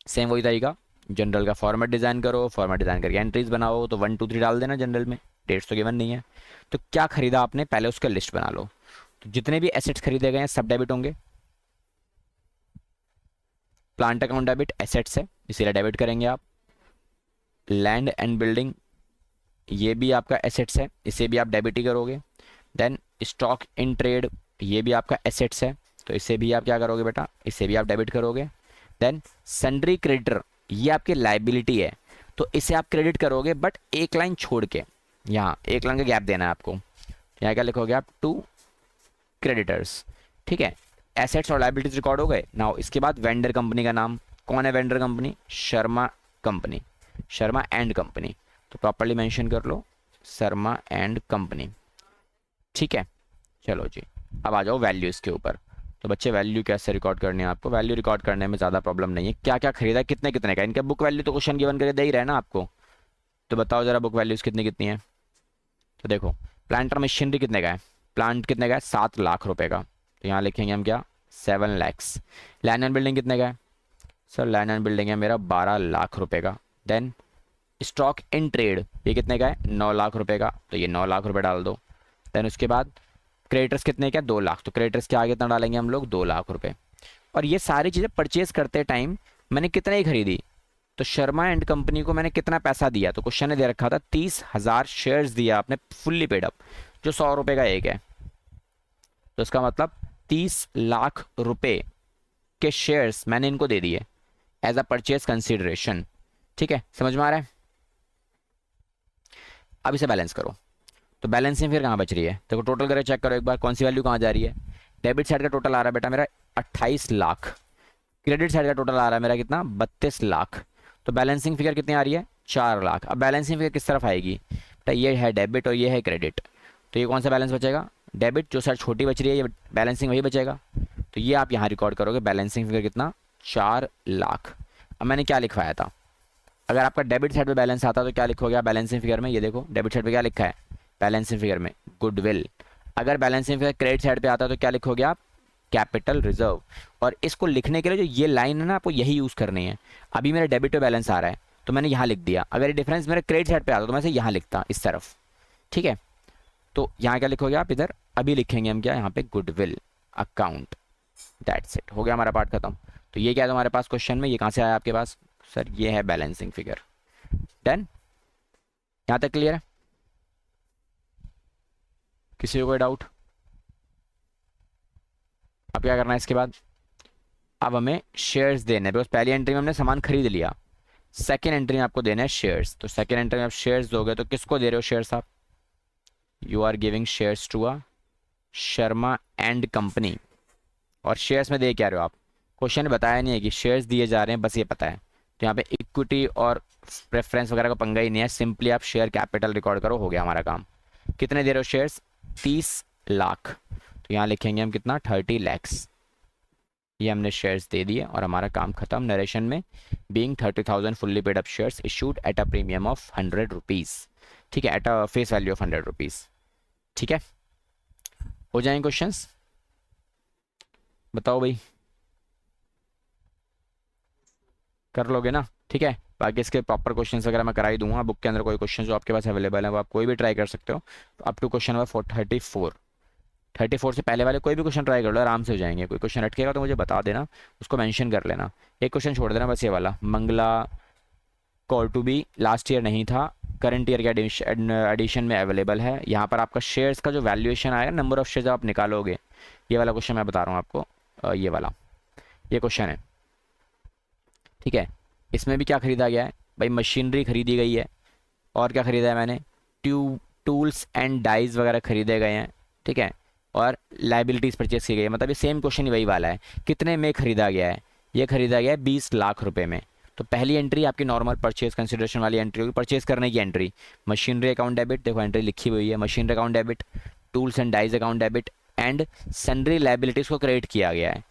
सेम वही तरीका, जनरल का फॉर्मेट डिज़ाइन करो, फॉर्मेट डिज़ाइन करके एंट्रीज बनाओ, तो 1 2 3 डाल देना जनरल में, डेट्स तो गिवन नहीं है। तो क्या खरीदा आपने, पहले उसका लिस्ट बना लो। तो जितने भी एसेट्स खरीदे गए हैं सब डेबिट होंगे, प्लांट अकाउंट डेबिट, एसेट्स है इसीलिए डेबिट करेंगे आप। लैंड एंड बिल्डिंग ये भी आपका एसेट्स है, इसे भी आप डेबिट ही करोगे। देन स्टॉक इन ट्रेड ये भी आपका एसेट्स है, तो इसे भी आप क्या करोगे बेटा, इसे भी आप डेबिट करोगे। देन सन्ड्री क्रेडिटर ये आपकी लाइबिलिटी है, तो इसे आप क्रेडिट करोगे, बट एक लाइन छोड़ के, यहाँ एक लाइन का गैप देना है आपको। यहाँ क्या लिखोगे आप, टू क्रेडिटर्स। ठीक है, एसेट्स और लाइबिलिटीज रिकॉर्ड हो गए। नाउ इसके बाद वेंडर कंपनी का नाम, कौन है vendor company, Sharma company, Sharma and company, तो प्रॉपर्ली मेंशन कर लो, शर्मा एंड कंपनी। ठीक है, चलो जी, अब आ जाओ वैल्यू इसके ऊपर। तो बच्चे वैल्यू कैसे रिकॉर्ड करनी है आपको? वैल्यू रिकॉर्ड करने में ज़्यादा प्रॉब्लम नहीं है। क्या क्या खरीदा, कितने कितने का, इनका बुक वैल्यू तो क्वेश्चन गिवन करके दे ही रहा है ना आपको। तो बताओ ज़रा बुक वैल्यूज़ कितनी कितनी है। तो देखो, प्लांट और मशीनरी कितने का है? प्लांट कितने का है? 7 लाख रुपए का, तो यहाँ लिखेंगे हम क्या? 7 लैक्स। लैंड एंड बिल्डिंग कितने का है? सर लैंड एंड बिल्डिंग है मेरा 12 लाख रुपए का। देन स्टॉक इन ट्रेड ये कितने का है? 9 लाख रुपए का, तो ये 9 लाख रुपए डाल दो। देन उसके बाद क्रेडिटर्स कितने का? 2 लाख, तो क्रेडिटर्स के आगे कितना डालेंगे हम लोग? 2 लाख रुपए। और ये सारी चीज़ें परचेज करते टाइम मैंने कितने ही खरीदी? तो शर्मा एंड कंपनी को मैंने कितना पैसा दिया? तो क्वेश्चन ने दे रखा था 30,000 शेयर्स दिया आपने फुल्ली पेड अप, जो 100 रुपए का एक है। तो इसका मतलब 30 लाख रुपए के शेयर्स मैंने इनको दे दिए एज अ परचेज कंसिडरेशन। ठीक है, समझ में आ रहा है? अब इसे बैलेंस करो। तो बैलेंसिंग फिर कहाँ बच रही है? देखो टोटल करके चेक करो एक बार, कौन सी वैल्यू कहाँ जा रही है। डेबिट साइड का टोटल आ रहा है बेटा मेरा 28 लाख, क्रेडिट साइड का टोटल आ रहा है मेरा कितना? 32 लाख। तो बैलेंसिंग फिगर कितनी आ रही है? 4 लाख। अब बैलेंसिंग फिगर किस तरफ आएगी बेटा? ये है डेबिट और ये है क्रेडिट, तो ये कौन सा बैलेंस बचेगा? डेबिट। जो साइड छोटी बच रही है ये बैलेंसिंग वही बचेगा। तो ये आप यहाँ रिकॉर्ड करोगे, बैलेंसिंग फिगर कितना? 4 लाख। अब मैंने क्या लिखवाया था? अगर आपका डेबिट साइड पे बैलेंस आता तो क्या लिखोगे आप बैलेंसिंग फिगर में? ये देखो डेबिट साइड पे क्या लिखा है बैलेंसिंग फिगर में? गुडविल। अगर बैलेंसिंग फिगर क्रेडिट साइड पे आता तो क्या लिखोगे आप? Capital reserve. और इसको लिखने के लिए जो ये लाइन है ना, आपको यही यूज़ करनी है। अभी मेरा डेबिट पे बैलेंस आ रहा है तो मैंने यहाँ लिख दिया, अगर ये डिफरेंस मेरे क्रेडिट साइड पे आता तो मैं इसे यहाँ लिखता इस तरफ। ठीक है, तो यहाँ क्या लिखोगे आप? इधर अभी लिखेंगे हम क्या यहाँ पे? Goodwill account. दैट्स इट, हो गया हमारा पार्ट खत्म। तो ये क्या है तुम्हारे पास क्वेश्चन में? ये कहाँ से आया आपके पास? सर ये है बैलेंसिंग फिगर। डन, यहाँ तक क्लियर है? किसी को कोई डाउट? अब क्या करना है इसके बाद? अब हमें शेयर्स देने हैं, बिकॉज पहली एंट्री में हमने सामान खरीद लिया, सेकेंड एंट्री में आपको देना है शेयर्स। तो सेकेंड एंट्री में आप शेयर्स दोगे तो किसको दे रहे हो शेयर्स आप? You are giving shares to a Sharma and company. और शेयर्स में दे क्या रहे हो आप? क्वेश्चन ने बताया नहीं है कि शेयर्स दिए जा रहे हैं, बस ये पता है। तो यहाँ पे इक्विटी और प्रेफरेंस वगैरह का पंगा ही नहीं है, सिंपली आप शेयर कैपिटल रिकॉर्ड करो, हो गया हमारा काम। कितने दे रहे हो शेयर्स? 30 लाख। तो यहाँ लिखेंगे हम कितना? 30 लैक्स। ये हमने शेयर्स दे दिए और हमारा काम खत्म। नरेशन में being 30,000 fully paid up shares issued at a premium of 100 rupees. ठीक है, at a face value of 100 rupees. ठीक है, हो जाएंगे क्वेश्चंस? बताओ भाई, कर लोगे ना? ठीक है, बाकी इसके प्रॉपर क्वेश्चंस वगैरह मैं करा ही दूंगा। बुक के अंदर कोई क्वेश्चन जो आपके पास अवेलेबल है वो आप कोई भी ट्राई कर सकते हो, अप टू क्वेश्चन नंबर 34 से पहले वाले कोई भी क्वेश्चन ट्राई कर लो, आराम से हो जाएंगे। कोई क्वेश्चन अटकेगा तो मुझे बता देना, उसको मेंशन कर लेना। एक क्वेश्चन छोड़ देना बस, ये वाला Mangla call to be last year नहीं था, करंट ईयर के एडिशन में अवेलेबल है। यहाँ पर आपका शेयर्स का जो वैल्यूएशन आएगा, नंबर ऑफ शेयर्स आप निकालोगे, ये वाला क्वेश्चन मैं बता रहा हूँ आपको। ये वाला ये क्वेश्चन है। ठीक है, इसमें भी क्या खरीदा गया है भाई? मशीनरी खरीदी गई है, और क्या खरीदा है मैंने? टूल्स एंड डाइज वगैरह खरीदे गए हैं। ठीक है, और लाइबिलिटीज़ परचेस की गई है। मतलब ये सेम क्वेश्चन ही वही वाला है। कितने में खरीदा गया है? ये खरीदा गया है 20 लाख रुपए में। तो पहली एंट्री आपकी नॉर्मल परचेज कंसिडरेशन वाली एंट्री होगी, परचेज करने की एंट्री। मशीनरी अकाउंट डेबिट, देखो एंट्री लिखी हुई है, machinery account debit, tools and dies account debit, and sundry liabilities को क्रेडिट किया गया है।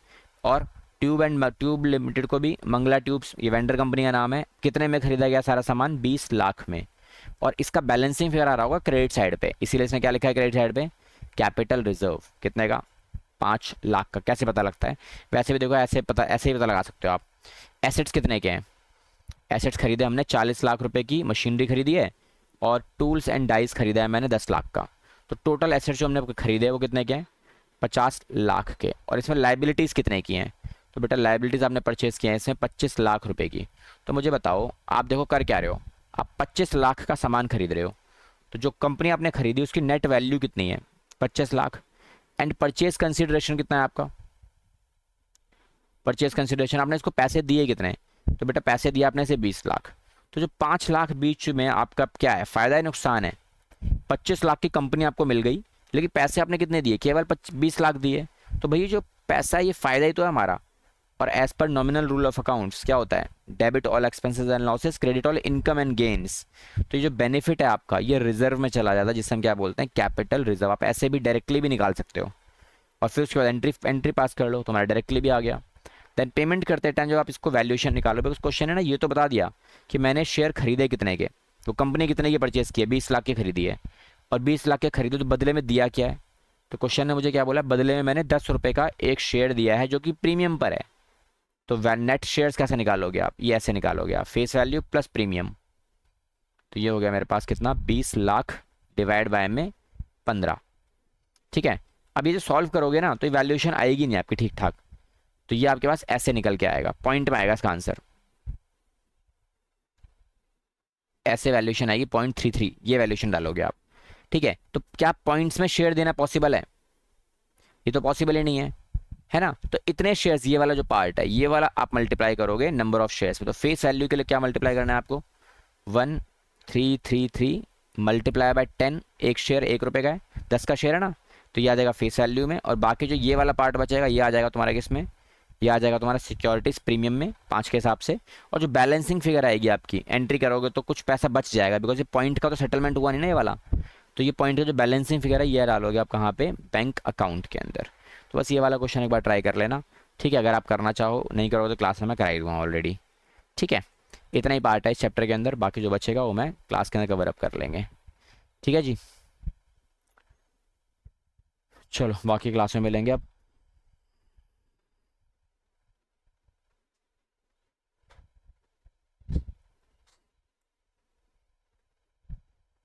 और ट्यूब लिमिटेड को भी, मंगला ट्यूब्स ये वेंडर कंपनी का नाम है, कितने में खरीदा गया सारा सामान? 20 लाख में। और इसका बैलेंसिंग फिगर आ रहा होगा क्रेडिट साइड पे, इसीलिए इसने क्या लिखा है क्रेडिट साइड पे? Capital reserve. कितने का? 5 लाख का। कैसे पता लगता है? वैसे भी देखो ऐसे ही पता लगा सकते हो आप। एसेट्स कितने के हैं? एसेट्स खरीदे हमने 40 लाख रुपए की मशीनरी खरीदी है, और टूल्स एंड डाइस खरीदा है मैंने 10 लाख का। तो टोटल एसेट्स जो हमने खरीदे वो कितने के हैं? 50 लाख के। और इसमें लाइबिलिटीज़ कितने की हैं? तो बेटा लाइबिलिटीज़ आपने परचेज किया है इसमें 25 लाख रुपए की। तो मुझे बताओ, आप देखो कर क्या रहे हो? आप 25 लाख का सामान खरीद रहे हो, तो जो कंपनी आपने खरीदी उसकी नेट वैल्यू कितनी है? 25 लाख। एंड परचेज कंसिडरेशन कितना है आपका? परचेज कंसिडरेशन आपने इसको पैसे दिए कितने? तो बेटा पैसे दिया आपने इसे 20 लाख। तो जो 5 लाख बीच में आपका क्या है, फ़ायदा है नुकसान है? 25 लाख की कंपनी आपको मिल गई, लेकिन पैसे आपने कितने दिए? केवल 20 लाख दिए। तो भैया जो पैसा है ये फ़ायदा ही तो है हमारा। और as per nominal rule of accounts क्या होता है, debit all expenses and losses, credit all income and gains. तो ये जो बेनिफिट है आपका ये रिजर्व में चला जाता है, जिसे हम क्या बोलते हैं, कैपिटल रिजर्व। आप ऐसे भी डायरेक्टली भी निकाल सकते हो और फिर उसके बाद एंट्री पास कर लो, तुम्हारा डायरेक्टली भी आ गया। देन पेमेंट करते टाइम जब आप इसको वैल्यूएशन निकालो, बिकॉज क्वेश्चन है ना, ये तो बता दिया कि मैंने शेयर खरीदे कितने के, तो कंपनी कितने की परचेस की है, 20 लाख के खरीदी है, और 20 लाख के खरीदे तो बदले में दिया क्या है, तो क्वेश्चन ने मुझे क्या बोला, बदले में मैंने 10 रुपये का एक शेयर दिया है जो कि प्रीमियम पर है। तो नेट शेयर्स कैसे निकालोगे आप, ये ऐसे निकालोगे आप, फेस वैल्यू प्लस प्रीमियम। तो ये हो गया मेरे पास कितना, 20 लाख डिवाइड बाय में 15। ठीक है, अब ये जो सॉल्व करोगे ना तो ये वैल्यूएशन आएगी नहीं आपकी ठीक ठाक, तो ये आपके पास ऐसे निकल के आएगा, पॉइंट में आएगा इसका आंसर, ऐसे वैल्यूएशन आएगी 0.33, ये वैल्यूएशन डालोगे आप। ठीक है, तो क्या पॉइंट्स में शेयर देना पॉसिबल है, ये तो पॉसिबल ही नहीं है ना। तो इतने शेयर्स, ये वाला जो पार्ट है ये वाला आप मल्टीप्लाई करोगे नंबर ऑफ शेयर्स में। तो फेस वैल्यू के लिए क्या मल्टीप्लाई करना है आपको, 1333 मल्टीप्लाई बाय 10, एक शेयर 1 रुपये का है, 10 का शेयर है ना, तो ये आ जाएगा फेस वैल्यू में। और बाकी जो ये वाला पार्ट बचेगा ये आ जाएगा तुम्हारा किसमें, ये आ जाएगा तुम्हारा सिक्योरिटीज प्रीमियम में 5 के हिसाब से। और जो बैलेंसिंग फिगर आएगी आपकी, एंट्री करोगे तो कुछ पैसा बच जाएगा, बिकॉज ये पॉइंट का तो सेटलमेंट हुआ नहीं ना ये वाला, तो ये पॉइंट का जो बैलेंसिंग फिगर है ये डालोगे आप कहाँ पे, बैंक अकाउंट के अंदर। तो बस ये वाला क्वेश्चन एक बार ट्राई कर लेना। ठीक है, अगर आप करना चाहो, नहीं करोगे तो क्लास में मैं कराई दूँगा ऑलरेडी। ठीक है, इतना ही पार्ट है इस चैप्टर के अंदर, बाकी जो बचेगा वो मैं क्लास के अंदर कवर अप कर लेंगे। ठीक है जी, चलो बाकी क्लास में मिलेंगे अब।